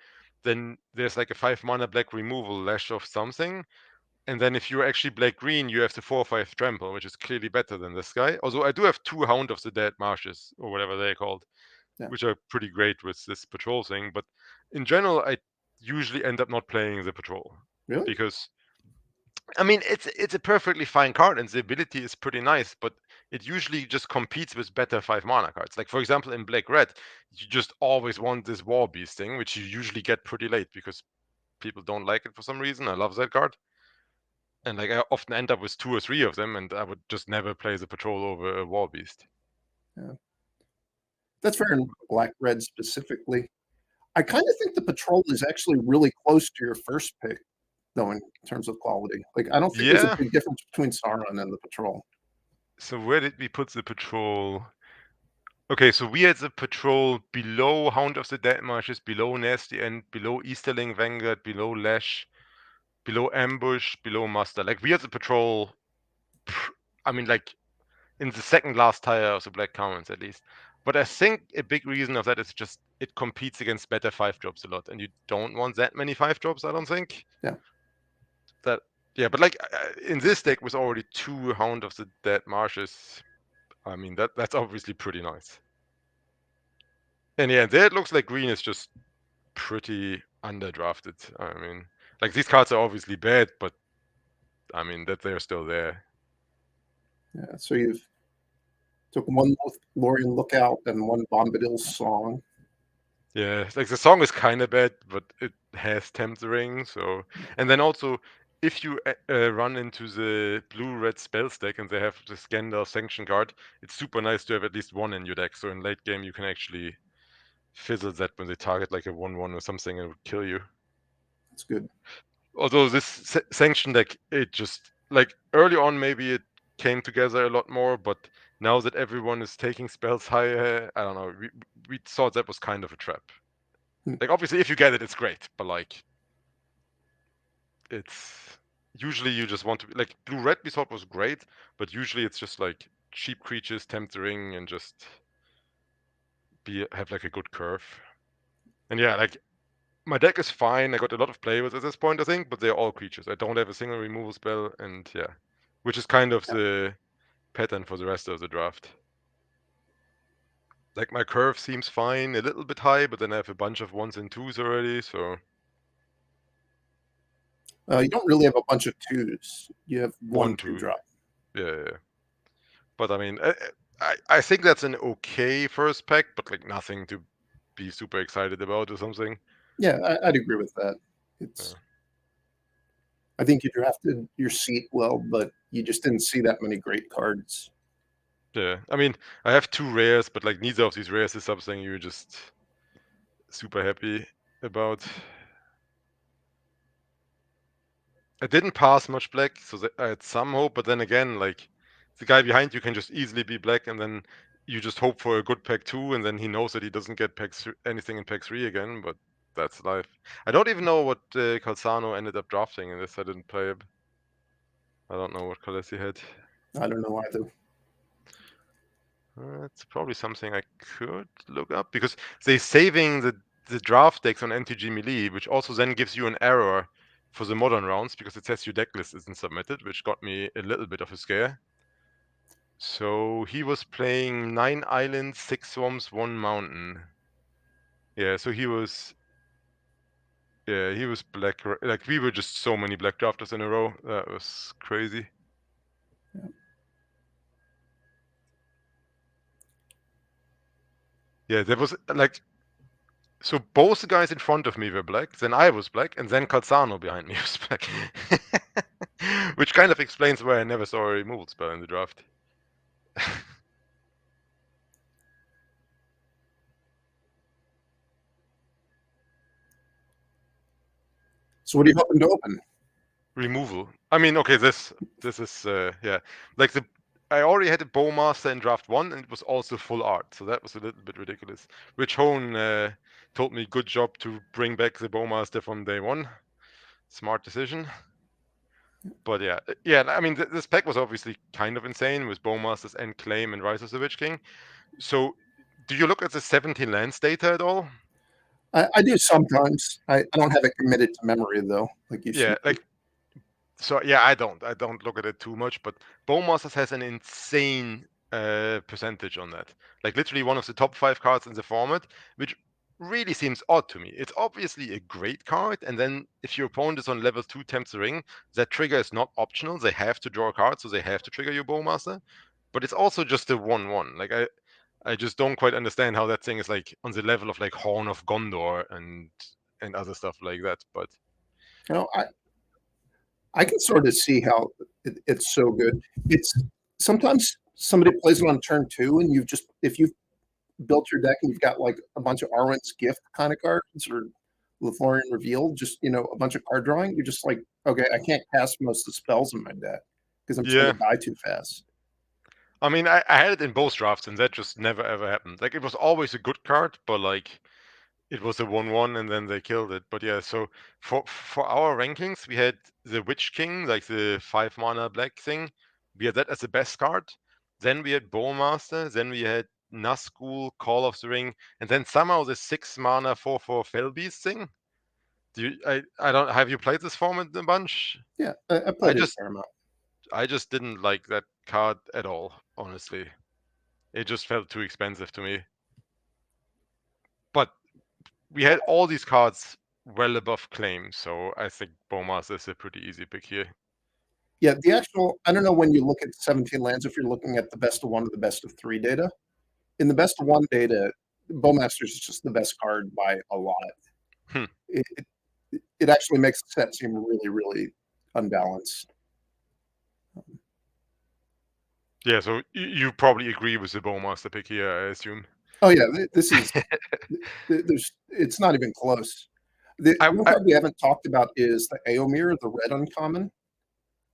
Then there's like a 5 mana black removal, Lash of something. And then if you're actually black green, you have the 4/5 trample, which is clearly better than this guy. Although I do have 2 Hound of the Dead Marshes, or whatever they're called, Yeah. which are pretty great with this patrol thing. But in general, I usually end up not playing the patrol. Really? Because I mean, it's a perfectly fine card, and the ability is pretty nice, but it usually just competes with better 5 mana cards. Like for example, in Black Red, you just always want this War Beast thing, which you usually get pretty late because people don't like it for some reason. I love that card, and like I often end up with 2 or 3 of them, and I would just never play the patrol over a War Beast. Yeah. That's fair in black red specifically. I kind of think the patrol is actually really close to your first pick, though, in terms of quality. Like, I don't think there's a Yeah. big difference between Sauron and the patrol. So where did we put the patrol? Okay, so we had the patrol below Hound of the Dead Marshes, below Nasty End, below Easterling Vanguard, below Lash, below Ambush, below Muster. Like we had the patrol, I mean, like in the second last tier of the Black Commons at least. But I think a big reason of that is just it competes against better 5 drops a lot, and you don't want that many 5 drops, I don't think. Yeah. That yeah, but like in this deck with already 2 Hound of the Dead Marshes, I mean that's obviously pretty nice. And yeah, there it looks like green is just pretty underdrafted. I mean, like these cards are obviously bad, but I mean that they're still there. Yeah. So you've took one Lorien Lookout and one Bombadil Song. Yeah, like the song is kind of bad, but it has Tempering. So, and then also, if you run into the blue-red spell stack and they have the Scandal Sanction card, it's super nice to have at least one in your deck. So in late game, you can actually fizzle that when they target like a 1/1 or something and it would kill you. That's good. Although this sanction deck, it just like early on maybe it came together a lot more, but now that everyone is taking spells higher, I don't know. We thought that was kind of a trap. Like obviously, if you get it, it's great, but like it's usually you just want to like blue red. We thought was great, but usually it's just like cheap creatures, tempt the ring, and just have like a good curve. And yeah, like my deck is fine. I got a lot of play with at this point, I think, but they're all creatures. I don't have a single removal spell, and yeah, which is kind of Yeah. the pattern for the rest of the draft. Like my curve seems fine, a little bit high, but then I have a bunch of 1s and 2s already, so You don't really have a bunch of twos. You have one 1, two 2. drop. Yeah. But I mean, I think that's an okay first pack, but like nothing to be super excited about or something. Yeah, I'd agree with that. It's. Yeah. I think you drafted your seat well, but you just didn't see that many great cards. Yeah. I mean, I have 2 rares, but like neither of these rares is something you're just super happy about. I didn't pass much black, so I had some hope, but then again, like the guy behind you can just easily be black, and then you just hope for a good pack 2, and then he knows that he doesn't get anything in pack 3 again, but that's life. I don't even know what Calzano ended up drafting in this. I didn't play it. I don't know what colors he had. I don't know either. It's probably something I could look up because they're saving the draft decks on MTG Melee, which also then gives you an error for the modern rounds because it says your deck list isn't submitted, which got me a little bit of a scare. So he was playing 9 islands, 6 swamps, 1 mountain. Yeah, so he was black. Like we were just so many black drafters in a row. That was crazy. Yeah. Yeah, there was like so both the guys in front of me were black, then I was black, and then Calzano behind me was black. Which kind of explains why I never saw a removal spell in the draft. So what are you hoping to open? Removal. I mean, okay, this is yeah. Like I already had a Bowmaster in draft 1 and it was also full art, so that was a little bit ridiculous. Rich Hone told me good job to bring back the Bowmaster from day 1. Smart decision. But yeah, I mean, this pack was obviously kind of insane with Bowmasters and Claim and Rise of the Witch King. So, do you look at the 17 lands data at all? I do sometimes. I don't have it committed to memory though, like you seem Yeah, to. like so. Yeah, I don't look at it too much, but Bowmasters has an insane percentage on that. Like literally one of the top 5 cards in the format, which really seems odd to me. It's obviously a great card, and then if your opponent is on level 2 Tempts the Ring, that trigger is not optional. They have to draw a card, so they have to trigger your Bowmaster. But it's also just a 1/1. Like I just don't quite understand how that thing is like on the level of like Horn of Gondor and other stuff like that. But You know, I can sort of see how it's so good. It's sometimes somebody plays it on turn two, and you've just if you've built your deck and you've got like a bunch of Arwen's Gift kind of cards or Lothlorien Reveal, just a bunch of card drawing, you're just like, okay, I can't cast most of the spells in my deck because I'm just yeah, going to die too fast. I mean, I had it in both drafts, and that just never ever happened. Like it was always a good card, but like it was a 1/1 and then they killed it. But yeah, so for our rankings, we had the Witch King, like the 5 mana black thing. We had that as the best card. Then we had Bowmaster. Then we had Nazgul, Call of the Ring, and then somehow the 6 mana 4/4 Felbeast thing. I don't have you played this format a bunch? Yeah, I I played it a just fair amount. I just didn't like that card at all, honestly. It just felt too expensive to me. But we had all these cards well above claim, so I think Bowmaster is a pretty easy pick here. Yeah, the actual, I don't know when you look at 17 lands, if you're looking at the best of one or the best of three data. In the best of one data, Bowmasters is just the best card by a lot. Hmm. It actually makes the set seem really, really unbalanced. Yeah, so you probably agree with the Bowmaster pick here, I assume. Oh yeah, this is there's it's not even close. The I, one I card we haven't talked about is the Aomir, the red uncommon,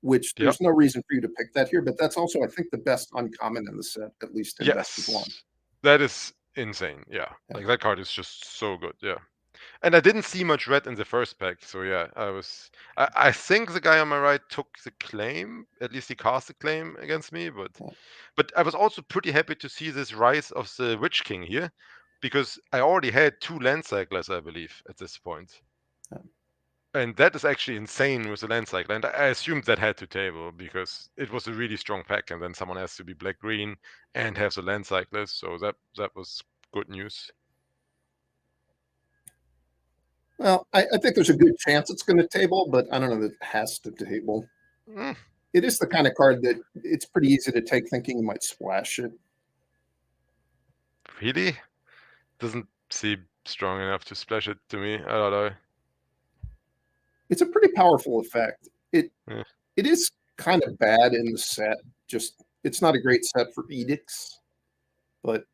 which yep. there's no reason for you to pick that here, but that's also I think the best uncommon in the set, at least in best of one. Yes. That is insane. Yeah. Yeah. Like that card is just so good. Yeah. And I didn't see much red in the first pack, so yeah, I think the guy on my right took the claim. At least he cast the claim against me, Yeah. but I was also pretty happy to see this rise of the Witch King here, because I already had 2 land cyclers, I believe, at this point. Yeah. And that is actually insane with the land cycler. And I assumed that had to table because it was a really strong pack, and then someone has to be black green and have the land cyclers, so that was good news. Well, I think there's a good chance it's going to table, but I don't know that it has to table. Mm, It is the kind of card that it's pretty easy to take thinking you might splash it. really? Doesn't seem strong enough to splash it to me. I don't know. It's a pretty powerful effect. Yeah. It is kind of bad in the set. Just it's not a great set for edicts, but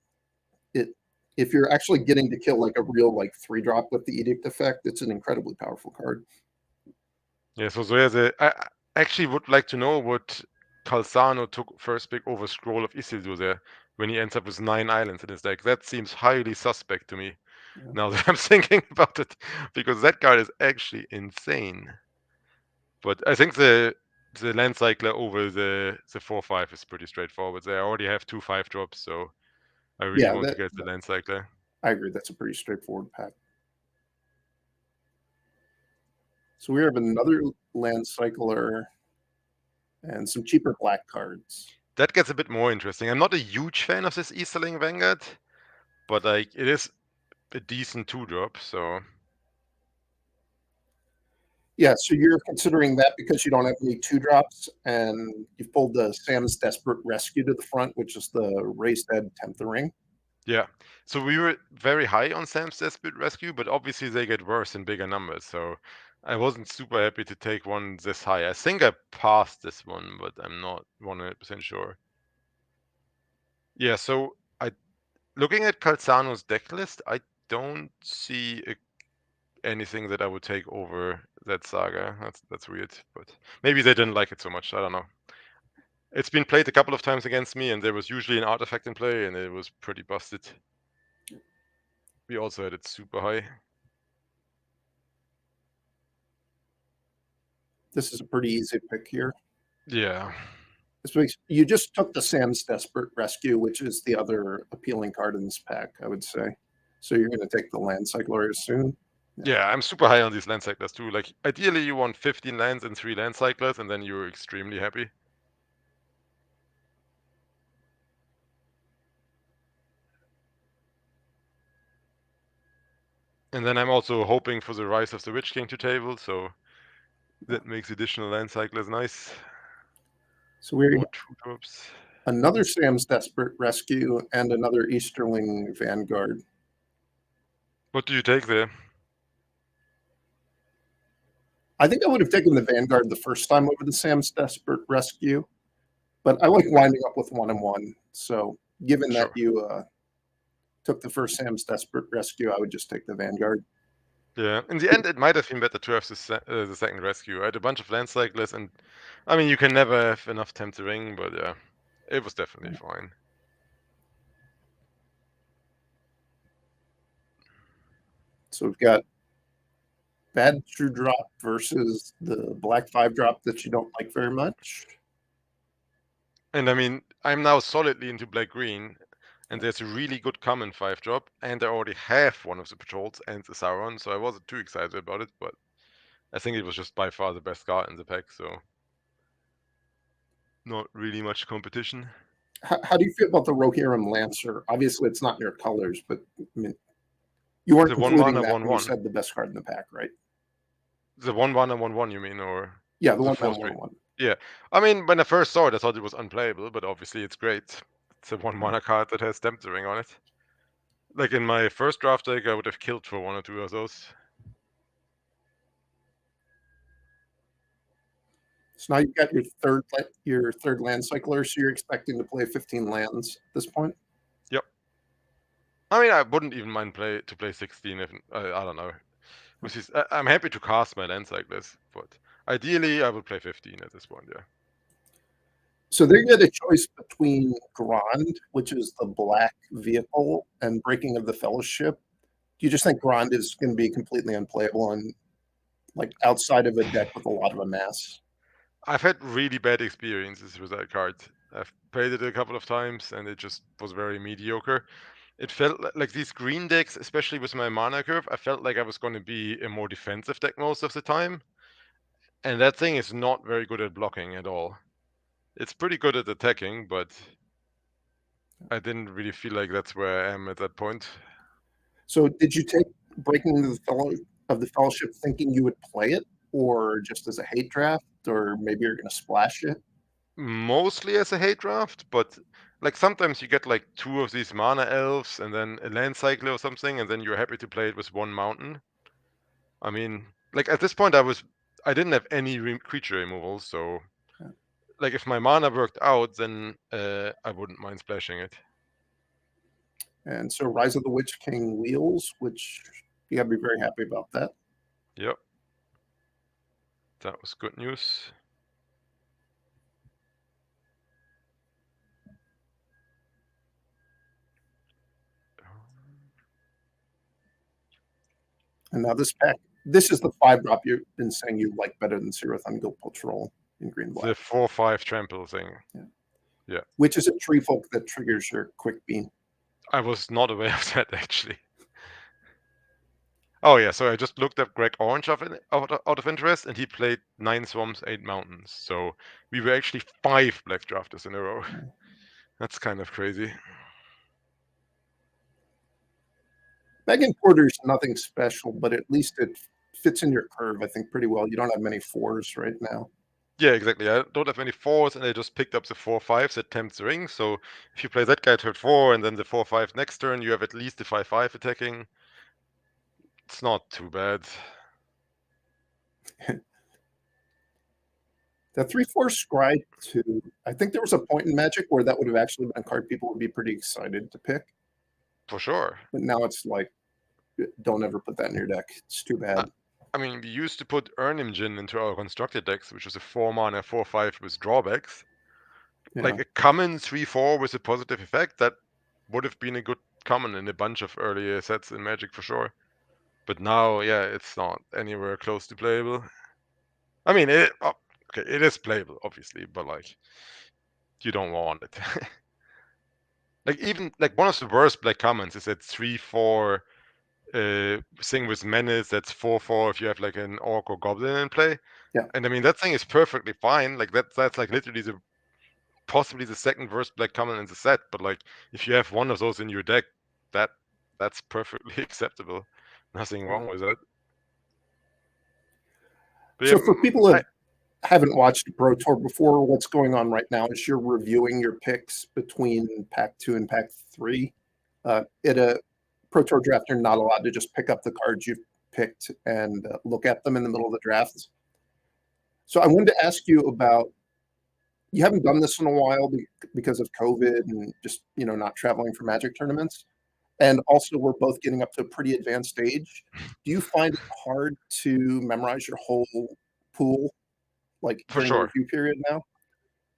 it if you're actually getting to kill like a real like 3-drop with the edict effect, it's an incredibly powerful card. Yeah, so yeah, I actually would like to know what Calzano took first pick over Scroll of Isildur there when he ends up with 9 islands in his deck. That seems highly suspect to me Yeah. now that I'm thinking about it, because that card is actually insane. But I think the land cycler over the 4/5 is pretty straightforward. They already have 2 5-drops, so I really Yeah, want to that get the land cycler. I agree. That's a pretty straightforward pack. So we have another land cycler and some cheaper black cards. That gets a bit more interesting. I'm not a huge fan of this Easterling Vanguard, but like it is a decent 2-drop, so Yeah, so you're considering that because you don't have any 2-drops, and you've pulled the Sam's Desperate Rescue to the front, which is the raised head Tempt the Ring. yeah. So we were very high on Sam's Desperate Rescue, but obviously they get worse in bigger numbers. So I wasn't super happy to take one this high. I think I passed this one, but I'm not 100% sure. Yeah, so I looking at Calzano's deck list, I don't see anything that I would take over that saga. That's weird, but maybe they didn't like it so much. I don't know. It's been played a couple of times against me, and there was usually an artifact in play, and it was pretty busted. We also had it super high. This is a pretty easy pick here. Yeah. You just took the Sam's Desperate Rescue, which is the other appealing card in this pack, I would say. So you're going to take the Land Cycler soon. Yeah. Yeah, I'm super high on these land cyclers too. Like, ideally, you want 15 lands and 3 land cyclers, and then you're extremely happy. And then I'm also hoping for the Rise of the Witch King to table, so that makes additional land cyclers nice. So we More have 2 drops. another Sam's Desperate Rescue and another Easterling Vanguard. What do you take there? I think I would have taken the Vanguard the first time over the Sam's Desperate Rescue, but I like winding up with 1 and 1. So given that Sure. you took the first Sam's Desperate Rescue, I would just take the Vanguard. Yeah. In the end, it might have been better to have the second rescue. I had a bunch of land cyclers, and I mean, you can never have enough tempting, but yeah, it was definitely fine. So we've got bad true drop versus the black 5 drop that you don't like very much. And I mean, I'm now solidly into black green, and there's a really good common 5 drop, and I already have one of the patrols and the Sauron, so I wasn't too excited about it, but I think it was just by far the best card in the pack, so not really much competition. How do you feel about the Rohirrim Lancer? Obviously, it's not in your colors, but I mean, you weren't The 1 including mana that 1 when you 1. said the best card in the pack, right? The 1 mana 1 1, you mean, or Yeah, the the one man 4/3? 1/1. Yeah. I mean, when I first saw it, I thought it was unplayable, but obviously it's great. It's a 1 Right. mana card that has Tempering on it. Like in my first draft deck, I would have killed for 1 or 2 of those. So now you've got your third land cycler, so you're expecting to play 15 lands at this point. Yep. I mean, I wouldn't even mind to play 16 if I don't know. I'm happy to cast my lands like this, but ideally I would play 15 at this point. Yeah. So they get a choice between Grand, which is the black vehicle, and Breaking of the Fellowship. Do you just think Grand is going to be completely unplayable and like outside of a deck with a lot of amass? I've had really bad experiences with that card. I've played it a couple of times and it just was very mediocre. It felt like these green decks, especially with my mana curve, I felt like I was going to be a more defensive deck most of the time. And that thing is not very good at blocking at all. It's pretty good at attacking, but I didn't really feel like that's where I am at that point. So did you take Breaking of the Fellowship thinking you would play it, or just as a hate draft, or maybe you're going to splash it? Mostly as a hate draft, but like sometimes you get like 2 of these mana elves and then a land cycler or something, and then you're happy to play it with 1 mountain. I mean, like at this point, I didn't have any creature removal, so like if my mana worked out, then I wouldn't mind splashing it. And so Rise of the Witch King wheels, which you got to be very happy about that. Yep, that was good news. And now this is the 5 drop you've been saying you like better than Serathon Guild Patrol in green black. The 4/5 trample thing. Yeah. Yeah, Which is a tree folk that triggers your quick beam. I was not aware of that actually. Oh yeah, so I just looked up Greg Orange out of interest, and he played 9 swamps, 8 mountains. So we were actually 5 black drafters in a row. Yeah. That's kind of crazy. Megan Porter's nothing special, but at least it fits in your curve, I think, pretty well. You don't have many 4s right now. Yeah, exactly. I don't have any 4s, and I just picked up the 4/5s that tempt the ring. So if you play that guy turn 4, and then the 4/5 next turn, you have at least a 5/5 attacking. It's not too bad. The 3/4 Scry 2, I think there was a point in Magic where that would have actually been a card people would be pretty excited to pick. For sure. But now it's like, don't ever put that in your deck. It's too I, bad. I mean, we used to put Urnimjin into our constructed decks, which was a 4 mana 4/5 with drawbacks. Yeah. Like a common 3/4 with a positive effect, that would have been a good common in a bunch of earlier sets in Magic for sure. But now, yeah, it's not anywhere close to playable. I mean, okay, it is playable, obviously, but like, you don't want it. Like even like one of the worst black commons is that 3/4 thing with menace that's 4/4 if you have like an orc or goblin in play. Yeah. And I mean that thing is perfectly fine. Like that's like literally possibly the second worst black common in the set. But like if you have one of those in your deck, that that's perfectly acceptable. nothing Yeah. wrong with that. But yeah, So for people I that haven't watched a Pro Tour before, what's going on right now is you're reviewing your picks between Pack 2 and Pack 3. At a Pro Tour draft, you're not allowed to just pick up the cards you've picked and look at them in the middle of the draft. So I wanted to ask you about, you haven't done this in a while because of COVID and just, not traveling for Magic tournaments. And also, we're both getting up to a pretty advanced age. Do you find it hard to memorize your whole pool, like for during the sure. review period now?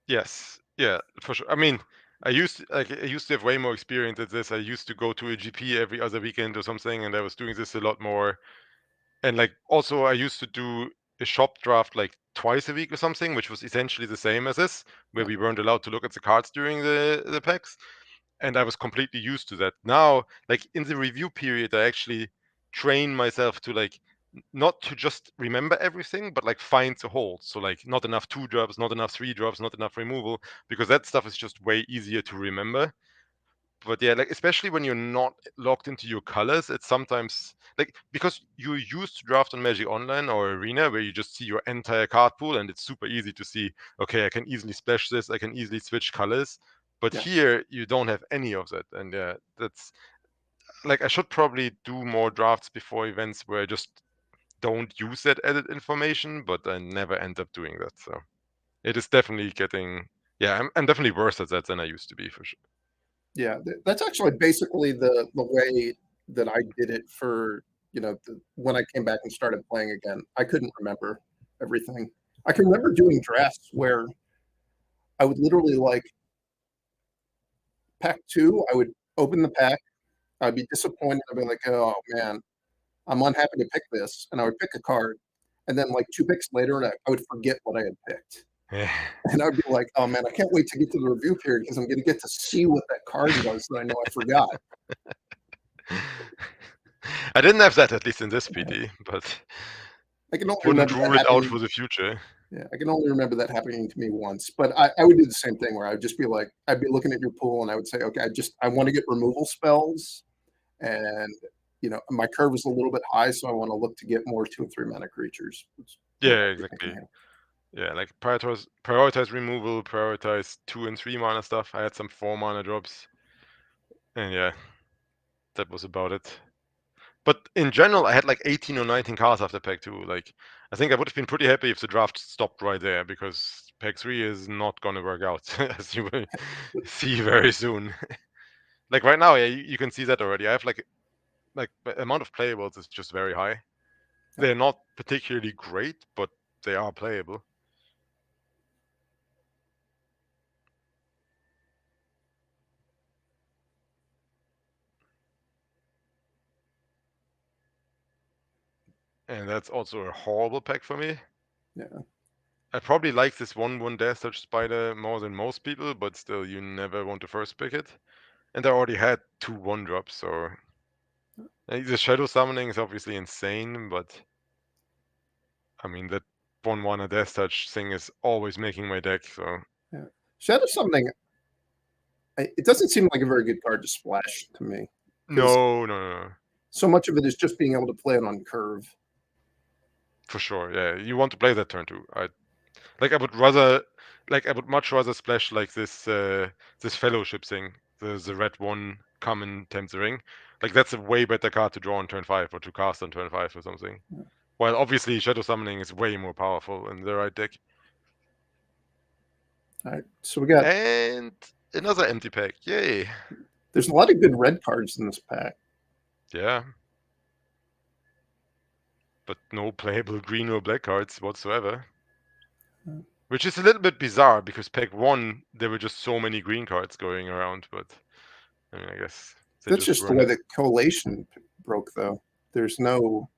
Yes. Yeah, for sure. I mean, I used to have way more experience at this. I used to go to a GP every other weekend or something, and I was doing this a lot more. And like also I used to do a shop draft like twice a week or something, which was essentially the same as this, where Yeah, we weren't allowed to look at the cards during the packs. And I was completely used to that. Now, like in the review period, I actually train myself to like not to just remember everything, but like find the holes. So like not enough 2 drops, not enough 3 drops, not enough removal, because that stuff is just way easier to remember. But yeah, like especially when you're not locked into your colors, it's sometimes like because you're used to draft on Magic Online or Arena where you just see your entire card pool and it's super easy to see, okay, I can easily splash this, I can easily switch colors. But yeah, here you don't have any of that. And yeah, that's like I should probably do more drafts before events where I just don't use that added information, but I never end up doing that. So it is definitely getting, yeah, I'm definitely worse at that than I used to be for sure. yeah. That's actually basically the way that I did it for when I came back and started playing again. I couldn't remember everything. I can remember doing drafts where I would literally like pack two. I would open the pack. I'd be disappointed. I'd be like, oh man, I'm unhappy to pick this, and I would pick a card, and then like two picks later, and I would forget what I had picked. And I'd be like, oh man, I can't wait to get to the review period because I'm going to get to see what that card was that I know I forgot. I didn't have that at least in this PD, but I can only wouldn't remember that rule it out happening. for the future. Yeah, I can only remember that happening to me once. But I would do the same thing where I would just be like, I'd be looking at your pool and I would say, okay, I want to get removal spells, and my curve is a little bit high, so I want to look to get more 2 and 3 mana creatures. That's what Yeah, I'd be thinking exactly. here. Yeah, like prioritize removal, prioritize 2 and 3 mana stuff. I had some 4 mana drops, and yeah, that was about it. But in general, I had like 18 or 19 cards after pack 2. Like, I think I would have been pretty happy if the draft stopped right there because pack 3 is not gonna work out, as you will see very soon. Like right now, yeah, you can see that already. I have like the amount of playables is just very high. Yeah, They're not particularly great, but they are playable. And that's also a horrible pack for me. yeah. I probably like this 1/1 Death Touch Spider more than most people, but still, you never want to first pick it. And I already had 2 1 drops, so the Shadow Summoning is obviously insane, but I mean, that 1/1 Death Touch thing is always making my deck, so Yeah. Shadow Summoning, it doesn't seem like a very good card to splash to me because no, no, no, no. so much of it is just being able to play it on curve. For sure. Yeah, you want to play that turn too. Like I would rather, like I would much rather splash like this fellowship thing, the red one common Tempt the Ring. Like that's a way better card to draw on turn 5 or to cast on turn 5 or something. While obviously Shadow Summoning is way more powerful in the right deck. All right, so we got And another empty pack. Yay. there's a lot of good red cards in this pack. Yeah. But no playable green or black cards whatsoever. Which is a little bit bizarre because pack 1 there were just so many green cards going around, but I mean I guess they That's just just the weren't. way the collation broke, though. There's no,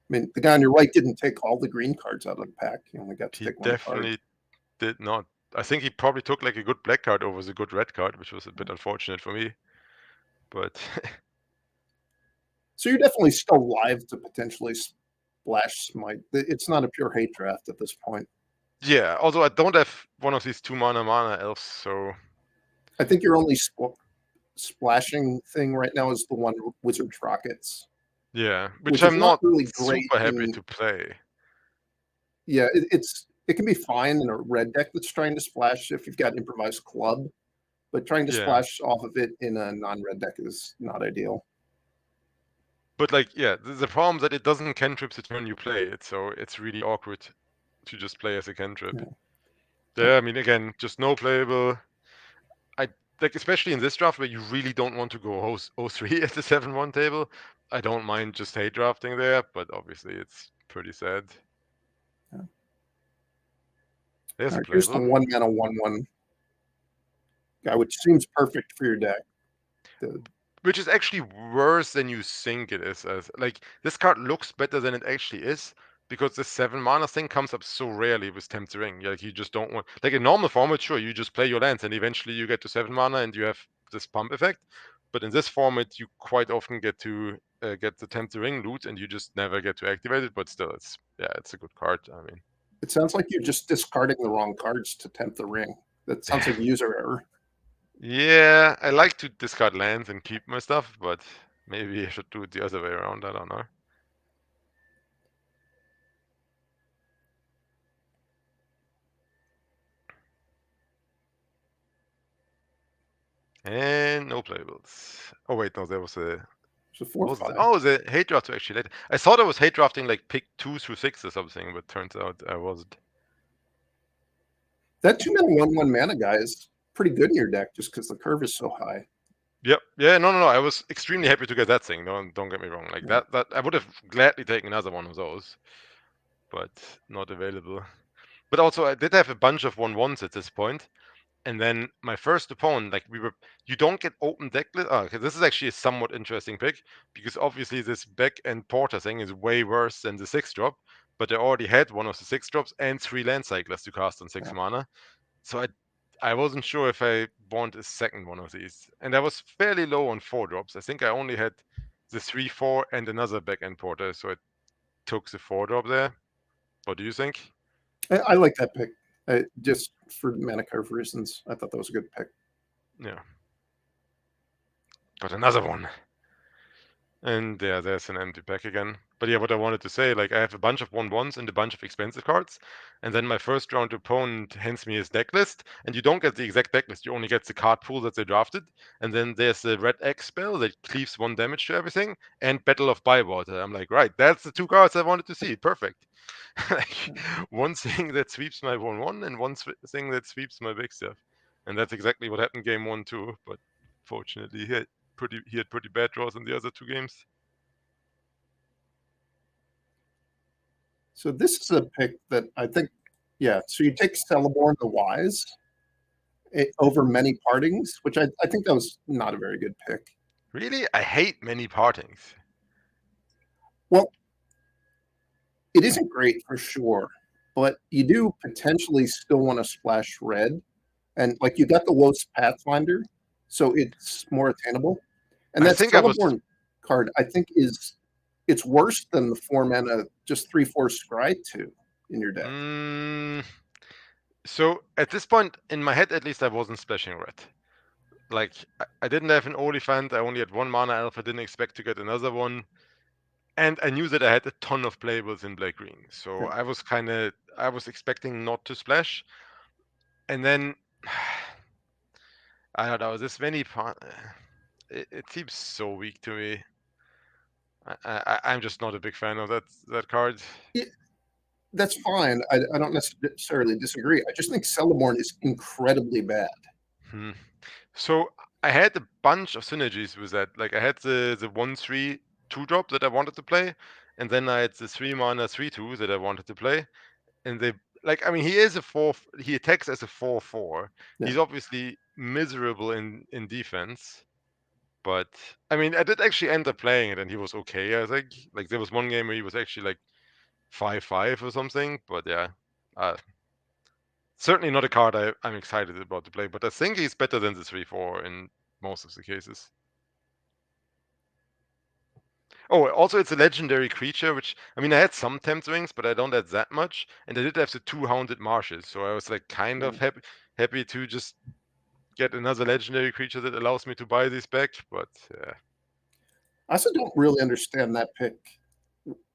I mean, the guy on your right didn't take all the green cards out of the pack. He only got to He take one card. definitely did not. I think he probably took like a good black card over the good red card, which was a bit unfortunate for me. But So you're definitely still live to potentially splash Smite. It's not a pure hate draft at this point. yeah, although I don't have one of these 2 mana elves, so I think your only splashing thing right now is the one Wizard's Rockets. Yeah, which which is I'm not not really great super happy in. to play. Yeah, it can be fine in a red deck that's trying to splash if you've got improvised club, but trying to Yeah. splash off of it in a non-red deck is not ideal. But like, yeah, the problem is that it doesn't cantrip the turn you play it, so it's really awkward to just play as a cantrip. Yeah. Yeah, I mean, again, just no playable. I like, especially in this draft where you really don't want to go 0-3 at the 7-1 table. I don't mind just hate drafting there, but obviously it's pretty sad. Yeah. There's All a right, here's the playable. 1-mana 1/1 guy, which seems perfect for your deck. The, Which is actually worse than you think it is. As like, this card looks better than it actually is because the 7 mana thing comes up so rarely with Tempting. Like, you just don't want, like, in normal format, sure, you just play your lands and eventually you get to 7 mana and you have this pump effect. But in this format, you quite often get to get the Tempting loot and you just never get to activate it. But still, it's a good card. I mean, it sounds like you're just discarding the wrong cards to tempt the ring. That sounds like user error. yeah, I like to discard lands and keep my stuff, but maybe I should do it the other way around. I don't know. And no playables. Oh wait, no, there was a. It's a What was it? 4/5. Oh, the hate draft actually later. I thought I was hate drafting like pick 2 through 6 or something, but turns out I wasn't. That 2-mana 1/1 mana guy is pretty good in your deck just because the curve is so high. Yep. Yeah. No. No. No. I was extremely happy to get that thing. Don't get me wrong. Like, Yeah. that. I would have gladly taken another one of those, but not available. But also, I did have a bunch of 1/1s at this point. And then my first opponent, like, you don't get open deck list. Oh, okay, this is actually a somewhat interesting pick because obviously this Beck and Porter thing is way worse than the 6 drop, but I already had one of the 6 drops and 3 land cyclers to cast on 6 mana. So I wasn't sure if I want a second one of these. And I was fairly low on 4 drops. I think I only had the 3/4 and another Beck and Porter, so I took the 4 drop there. What do you think? I like that pick. Just for mana curve reasons, I thought that was a good pick. Yeah. Got another one. And yeah, there's an empty pack again. But yeah, what I wanted to say, like, I have a bunch of 1/1s and a bunch of expensive cards, and then my first round opponent hands me his deck list, and you don't get the exact deck list, you only get the card pool that they drafted, and then there's the red X spell that cleaves 1 damage to everything, and Battle of Bywater. I'm like, right, that's the 2 cards I wanted to see. Perfect. Like, one thing that sweeps my 1/1 and one thing that sweeps my big stuff. And that's exactly what happened game 1 too, but fortunately he had pretty bad draws in the other 2 games. So this is a pick that I think, yeah. So you take Celeborn the Wise over many partings, which I think that was not a very good pick. Really? I hate many partings. Well, it isn't great for sure, but you do potentially still want to splash red. And like you got the Los Pathfinder, so it's more attainable. And I that think I was. Celeborn card, I think, it's worse than the 4 mana, just 3/4 scry 2 in your deck. Mm, so at this point, in my head at least, I wasn't splashing red. Like, I didn't have an Oliphant, I only had 1 mana elf, I didn't expect to get another one. And I knew that I had a ton of playables in black green. So Yeah. I was expecting not to splash. And then, I don't know, this many part. It seems so weak to me. I'm just not a big fan of that card. It, that's fine. I don't necessarily disagree. I just think Celeborn is incredibly bad. Hmm. So I had a bunch of synergies with that. Like, I had the 1/3 2 drop that I wanted to play, and then I had the 3 mana 3/2 that I wanted to play. And they, like, I mean, he is a 4. He attacks as a 4/4. Yeah. He's obviously miserable in defense, but I mean, I did actually end up playing it, and he was okay. I think, like, there was one game where he was actually like 5/5 or something. But yeah, uh, certainly not a card I'm excited about to play. But I think he's better than the 3/4 in most of the cases. Oh, also it's a legendary creature, which, I mean, I had some Tempt Wings, but I don't have that much, and I did have the 2 Hounded Marshes, so I was like kind of happy to just get another legendary creature that allows me to buy these back. But I also don't really understand that pick.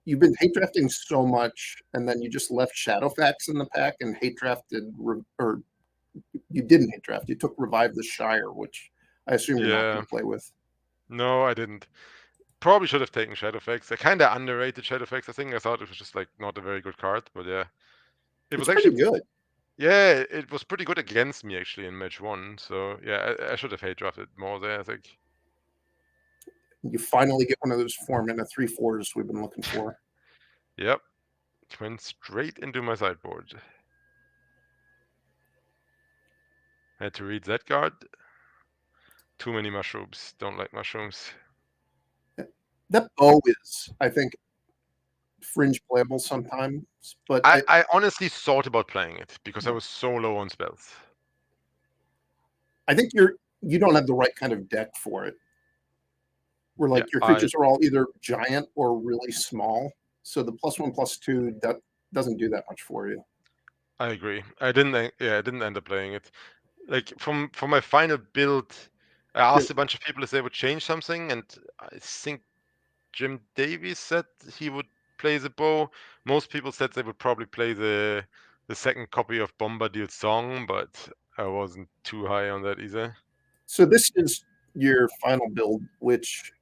You've been hate drafting so much, and then you just left Shadowfax in the pack and hate drafted, or you didn't hate draft. You took Revive the Shire, which I assume you're not Yeah. going to play with. No, I didn't. Probably should have taken Shadowfax. I kind of underrated Shadowfax. I think I thought it was just like not a very good card, but yeah, it It's was pretty actually good. yeah, it was pretty good against me actually in match one. So yeah, I should have hate drafted more there. I think. You finally get one of those 4 mana 3/4s we've been looking for. Yep, went straight into my sideboard. Had to read that card. Too many mushrooms. Don't like mushrooms. That bow is, I think, fringe playable sometimes, but I honestly thought about playing it because I yeah. was so low on spells. I think you don't have the right kind of deck for it. Where Yeah, like your I creatures are all either giant or really small, so the +1/+2 that doesn't do that much for you. I agree. I didn't end up playing it. Like from my final build, I Yeah, asked a bunch of people if they would change something, and I think Jim Davies said he would play the bow. Most people said they would probably play the second copy of Bombardier's Song, but I wasn't too high on that either. so this is your final build, which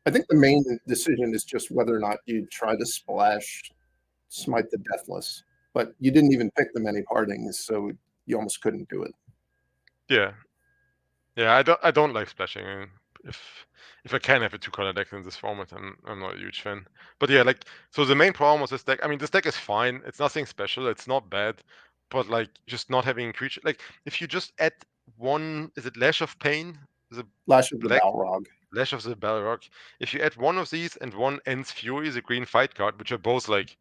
I think the main decision is just whether or not you try to splash Smite the Deathless, but you didn't even pick the many partings, so you almost couldn't do it. Yeah, yeah. I don't like splashing. If if I can have a two-color deck in this format, I'm not a huge fan. But yeah, like so the main problem was this deck. I mean, this deck is fine. It's nothing special. It's not bad, but like just not having creature. Like if you just add one, is it Lash of Pain? The Lash of the black Balrog. Lash of the Balrog. If you add one of these and one Ends Fury, the green fight card, which are both like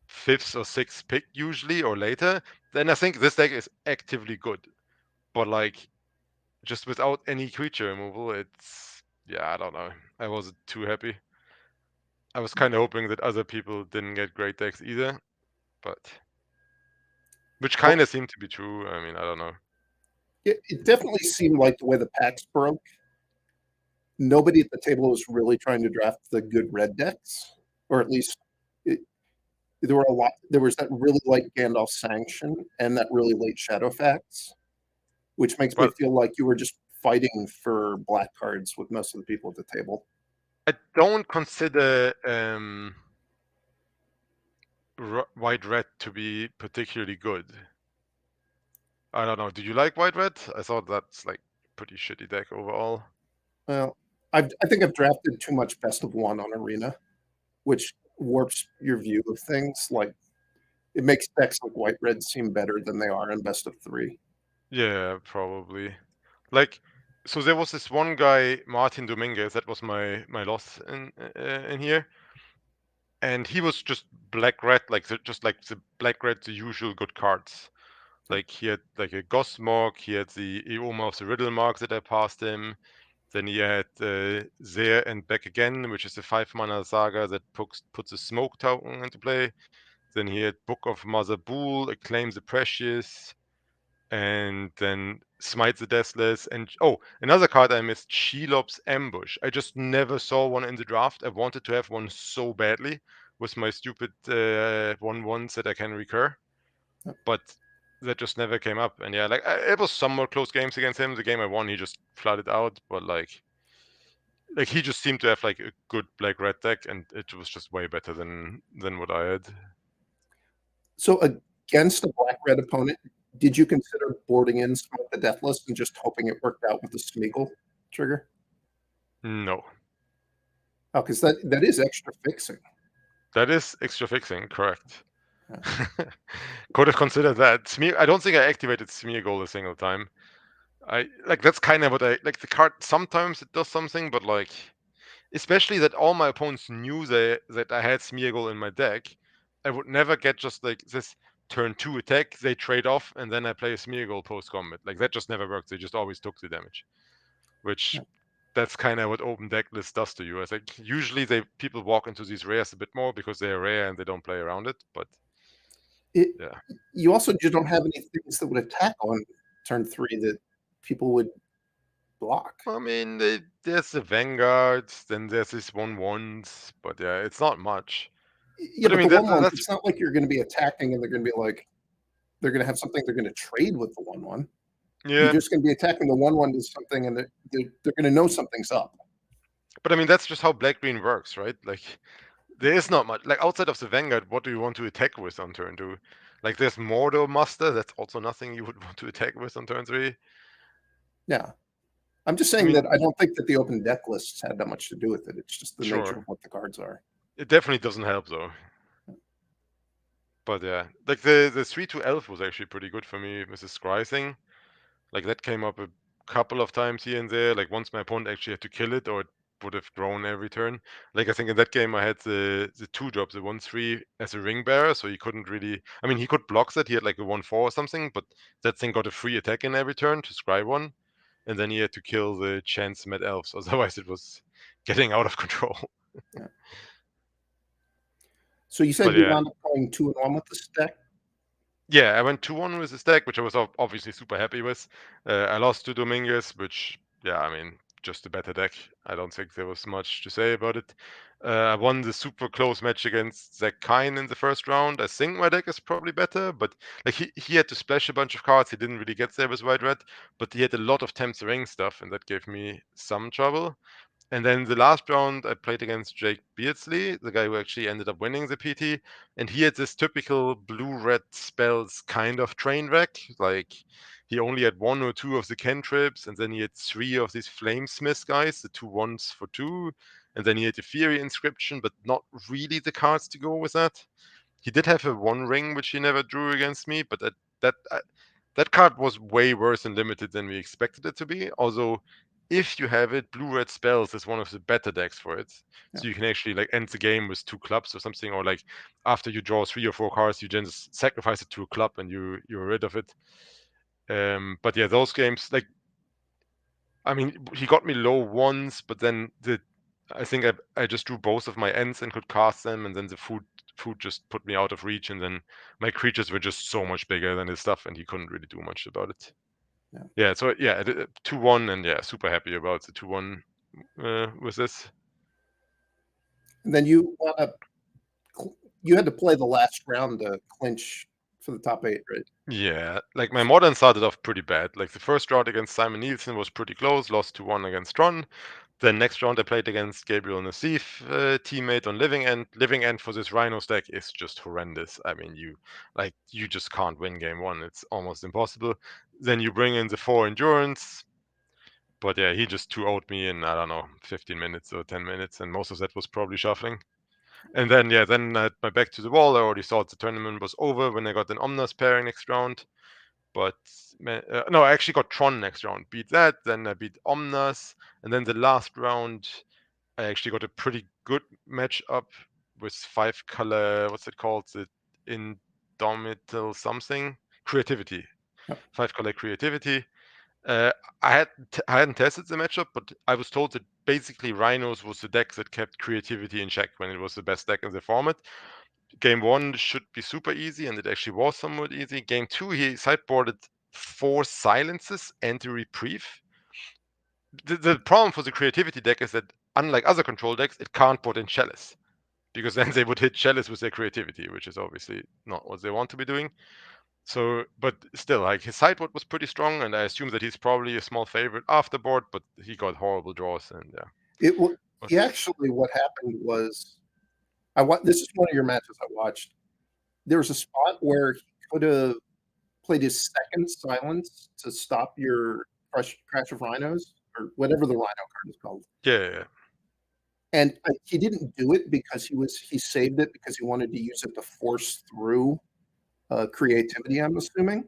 fifth or sixth pick usually or later, then I think this deck is actively good. But like just without any creature removal, it's yeah, I don't know. I wasn't too happy. I was kind of hoping that other people didn't get great decks either, but which kind Well, of seemed to be true. I mean, I don't know. it definitely seemed like the way the packs broke, nobody at the table was really trying to draft the good red decks, or at least it, there were a lot. There was that really light Gandalf Sanction and that really late Shadowfax, which makes me Well, feel like you were just fighting for black cards with most of the people at the table. I don't consider white red to be particularly good. I don't know. Do you like white red? I thought that's like pretty shitty deck overall. Well, I think I've drafted too much best of one on Arena, which warps your view of things. Like it makes decks like white red seem better than they are in best of three. Yeah, probably. Like, so there was this one guy, Martin Dominguez, that was my loss in here, and he was just black red, like just like the black red, the usual good cards. Like he had like a Gosmog, he had the Eoma of the Riddle Mark that I passed him. Then he had There and Back Again, which is a 5 mana saga that puts a smoke token into play. Then he had Book of Mother Bool, Acclaim the Precious, and then Smite the Deathless. And oh, another card I missed, Shelob's Ambush. I just never saw one in the draft. I wanted to have one so badly with my stupid 1/1s that I can recur, but that just never came up. And yeah, like it was some more close games against him. The game I won, he just flooded out, but like he just seemed to have like a good black red deck, and it was just way better than what I had. So against a black red opponent, did you consider boarding in Smite the Deathless and just hoping it worked out with the Smeagol trigger? No, Oh, because that is extra fixing. that is extra fixing, correct. Yeah. Could have considered that. I don't think I activated Smear Goal a single time. I like that's kind of what I like. The card sometimes it does something, but like especially that all my opponents knew that I had Smeargle in my deck, I would never get just like this turn 2 attack, they trade off, and then I play a Smeargle post combat. Like that just never worked. They just always took the damage, which that's kind of what open deck list does to you. I think usually people walk into these rares a bit more because they're rare and they don't play around it. But It, yeah, you also just don't have any things that would attack on turn three that people would block. I mean, there's the Vanguards, then there's this 1/1s, but yeah, it's not much. Yeah, But I but mean, the one ones, that's it's not like you're going to be attacking and they're going to be like they're going to have something they're going to trade with the 1/1. You're yeah. just going to be attacking the 1/1 to something, and they're going to know something's up. But I mean, that's just how Black Green works, right? Like, there is not much. Like outside of the Vanguard, what do you want to attack with on turn two? Like, there's Mordo Muster. That's also nothing you would want to attack with on turn three. Yeah, I'm just I saying that mean, I don't think that the open deck lists had that much to do with it. It's just the nature sure, of what the cards are. it definitely doesn't help though. But yeah, like the 3/2 elf was actually pretty good for me with the scry thing. Like that came up a couple of times here and there. Like once my opponent actually had to kill it, or it would have grown every turn. Like I think in that game I had the 2 drop, the 1/3 as a ring bearer, so he couldn't really. I mean, he could block that. He had like a 1/4 or something, but that thing got a free attack in every turn to scry one, and then he had to kill the chance mad elves. Otherwise, it was getting out of control. Yeah. So you But said you yeah, wound up going 2-1 with this deck. yeah, I went 2-1 with the stack, which I was obviously super happy with. I lost to Dominguez, which, yeah, I mean, just a better deck. I don't think there was much to say about it. I won the super close match against Zach Kine in the first round. I think my deck is probably better, but like he had to splash a bunch of cards. He didn't really get there with White Red, but he had a lot of Thames Ring stuff, and that gave me some trouble. And then the last round, I played against Jake Beardsley, the guy who actually ended up winning the PT. And he had this typical blue-red spells kind of train wreck. Like he only had 1 or 2 of the cantrips, and then he had 3 of these Flamesmith guys, the 2/1s for 2. And then he had the Fury Inscription, but not really the cards to go with that. He did have a 1 ring, which he never drew against me, but that that card was way worse and limited than we expected it to be. Although, if you have it, blue red spells is one of the better decks for it. Yeah. So you can actually like end the game with 2 clubs or something, or like after you draw 3 or 4 cards, you just sacrifice it to a club and you're rid of it. But yeah, those games, like I mean, he got me low once, but then I think I just drew both of my ends and could cast them, and then the food just put me out of reach, and then my creatures were just so much bigger than his stuff, and he couldn't really do much about it. Yeah. Yeah, so yeah, 2-1, and yeah, super happy about the 2-1 with this. And then you wound up you had to play the last round to clinch for the top 8, right? Yeah, like my modern started off pretty bad. Like the first round against Simon Nielsen was pretty close, lost 2-1 against Tron. The next round I played against Gabriel Nassif, teammate on Living End. Living End for this Rhino stack is just horrendous. I mean, you just can't win game one. It's almost impossible. Then you bring in the 4 endurance, but yeah, he just 2-0'd me in I don't know 15 minutes or 10 minutes, and most of that was probably shuffling. And then yeah, then I had my back to the wall. I already thought the tournament was over when I got an Omnas pairing next round. But no, I actually got Tron next round. Beat that, then I beat Omnas, and then the last round I actually got a pretty good matchup with 5 color. What's it called? The Indomitable something creativity. Yep. 5 color creativity. Uh, I hadn't tested the matchup, but I was told that basically Rhinos was the deck that kept creativity in check when it was the best deck in the format. Game one should be super easy, and it actually was somewhat easy. Game two, he sideboarded 4 silences and a reprieve. The problem for the creativity deck is that, unlike other control decks, it can't put in Chalice, because then they would hit Chalice with their creativity, which is obviously not what they want to be doing. So, but still, like his sideboard was pretty strong, and I assume that he's probably a small favorite afterboard, but he got horrible draws, and yeah, It wa he was actually what happened was this is one of your matches I watched. There was a spot where he could have played his second silence to stop your crash of rhinos or whatever the rhino card is called. yeah, yeah, yeah. And he didn't do it because he saved it because he wanted to use it to force through creativity, I'm assuming.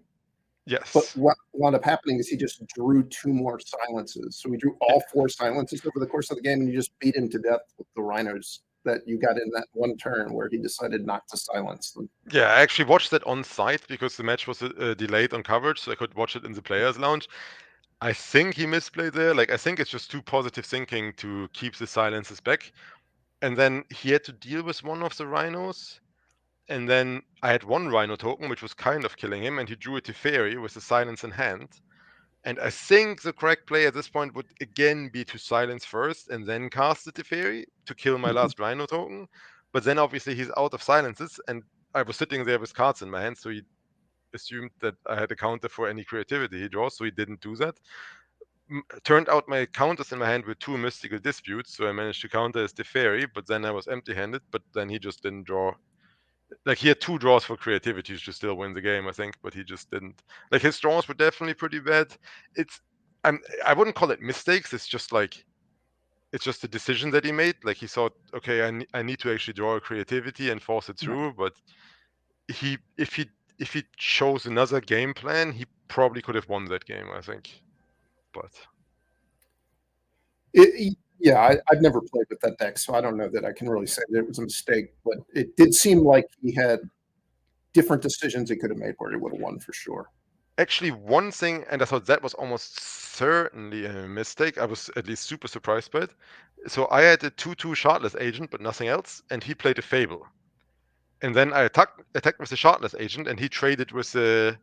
But Yes. what wound up happening is he just drew 2 more silences. So he drew all 4 silences over the course of the game, and you just beat him to death with the rhinos that you got in that one turn where he decided not to silence them. Yeah, I actually watched that on site because the match was delayed on coverage, so I could watch it in the players' lounge. I think he misplayed there. Like, I think it's just too positive thinking to keep the silences back. And then he had to deal with one of the rhinos. And then I had one rhino token, which was kind of killing him, and he drew a Teferi with the silence in hand. And I think the correct play at this point would again be to silence first and then cast the Teferi to kill my Mhm. last Rhino token. But then obviously he's out of silences, and I was sitting there with cards in my hand, so he assumed that I had a counter for any creativity he draws, so he didn't do that. Turned out my counters in my hand were two mystical disputes, so I managed to counter his Teferi, but then I was empty-handed, but then he just didn't draw. Like, he had two draws for creativity to still win the game, I think, but he just didn't. Like, his draws were definitely pretty bad. It's I wouldn't call it mistakes, it's just like it's just a decision that he made. Like, he thought, okay, I need to actually draw a creativity and force it Right. through, but he if he chose another game plan, he probably could have won that game, I think. But Yeah, I've never played with that deck, so I don't know that I can really say that it was a mistake, but it did seem like he had different decisions he could have made where he would have won for sure. actually, one thing, and I thought that was almost certainly a mistake. I was at least super surprised by it. So I had a 2/2 Shardless agent, but nothing else, and he played a Fable. And then I attacked with the Shardless agent, and he traded with a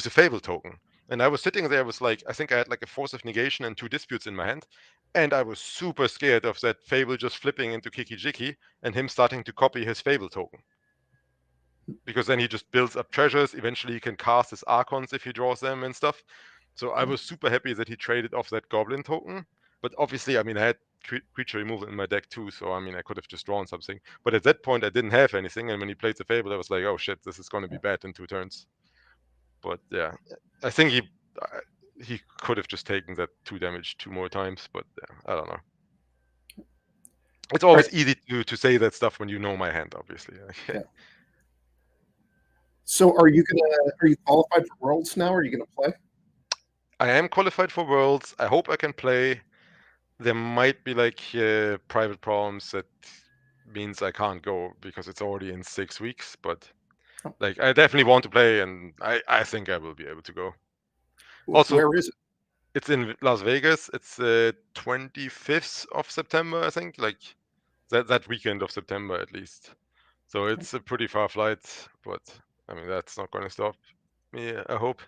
Fable token. And I was sitting there with, like, I think I had like a Force of Negation and two Disputes in my hand, and I was super scared of that Fable just flipping into Kiki Jiki and him starting to copy his Fable token. Because then he just builds up treasures. Eventually, he can cast his Archons if he draws them and stuff. So I was super happy that he traded off that Goblin token. But obviously, I mean, I had creature removal in my deck too, so I mean, I could have just drawn something. But at that point, I didn't have anything, and when he played the Fable, I was like, oh shit, this is going to be bad in 2 turns. But yeah, I think he could have just taken that 2 damage 2 more times, but yeah, I don't know. It's All right. always easy to say that stuff when you know my hand, obviously. Yeah. So are you qualified for Worlds now? Are you gonna play? I am qualified for Worlds. I hope I can play. There might be like private problems that means I can't go because it's already in 6 weeks. But Oh, like, I definitely want to play, and I think I will be able to go. Also, where is it? it's in Las Vegas. It's the 25th of September, I think. Like that weekend of September at least. So it's a pretty far flight, but I mean that's not going to stop me, I hope.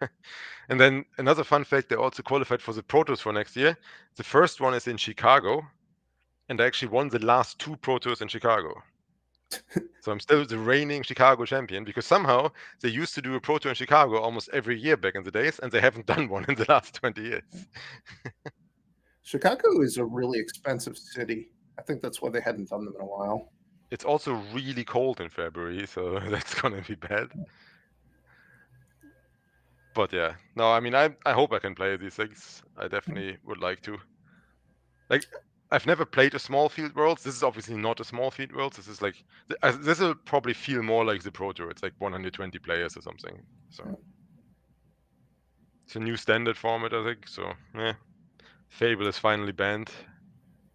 And then another fun fact: they also qualified for the Protos for next year. The first one is in Chicago, and I actually won the last two Protos in Chicago. So I'm still the reigning Chicago champion because somehow they used to do a Proto in Chicago almost every year back in the days, and they haven't done one in the last 20 years. Chicago is a really expensive city. I think that's why they hadn't done them in a while. It's also really cold in February, so that's gonna be bad. But yeah, no, I mean, I hope I can play these things. I definitely would like to. Like, I've never played a small field worlds. This is obviously not a small field worlds. This is like this will probably feel more like the Proto. It's like 120 players or something. So it's a new standard format, I think. So yeah, Fable is finally banned.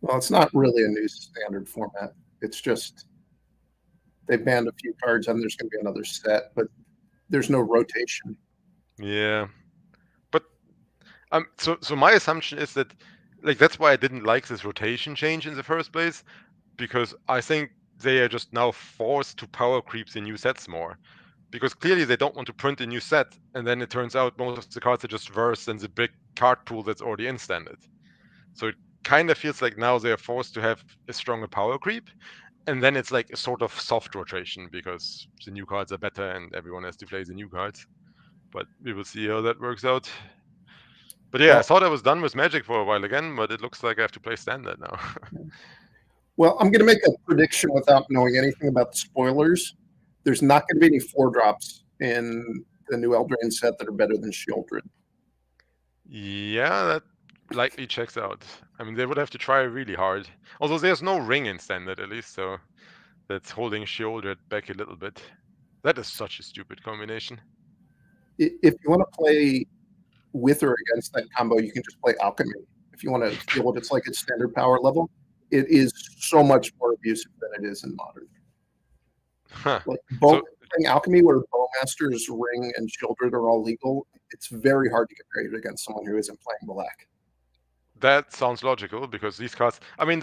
Well, it's not really a new standard format. It's just they banned a few cards and there's going to be another set, but there's no rotation. Yeah, but so my assumption is that, like, that's why I didn't like this rotation change in the first place, because I think they are just now forced to power creep the new sets more. Because clearly they don't want to print a new set, and then it turns out most of the cards are just worse than the big card pool that's already in standard. So it kind of feels like now they are forced to have a stronger power creep, and then it's like a sort of soft rotation because the new cards are better and everyone has to play the new cards. But we will see how that works out. But yeah, I Well, thought I was done with Magic for a while again, but it looks like I have to play Standard now. well, I'm going to make a prediction without knowing anything about the spoilers. There's not going to be any 4 drops in the new Eldraine set that are better than Shieldred. Yeah, that likely checks out. I mean, they would have to try really hard. Although there's no ring in Standard, at least, so that's holding Shieldred back a little bit. That is such a stupid combination. If you want to play with or against that combo, you can just play Alchemy. If you want to feel what it's like at standard power level, it is so much more abusive than it is in modern. Huh. Like So playing Alchemy, where Bowmaster's Ring and Shieldred are all legal, it's very hard to get rated against someone who isn't playing black. that sounds logical because these cards. I mean,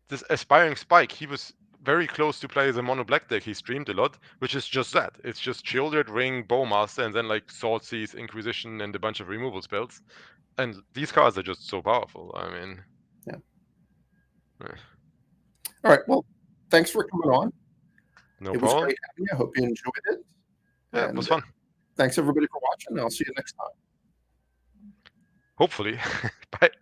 this Aspiring Spike, he was very close to play the mono black deck he streamed a lot, which is just that. It's just Shieldred, Ring, Bowmaster, and then like Sword Inquisition, and a bunch of removal spells. and these cars are just so powerful. I mean, Yeah. eh, All right. Well, thanks for coming on. no It was problem. great having you. I hope you enjoyed it. Yeah, it was And fun. thanks everybody for watching. I'll see you next time. Hopefully. Bye.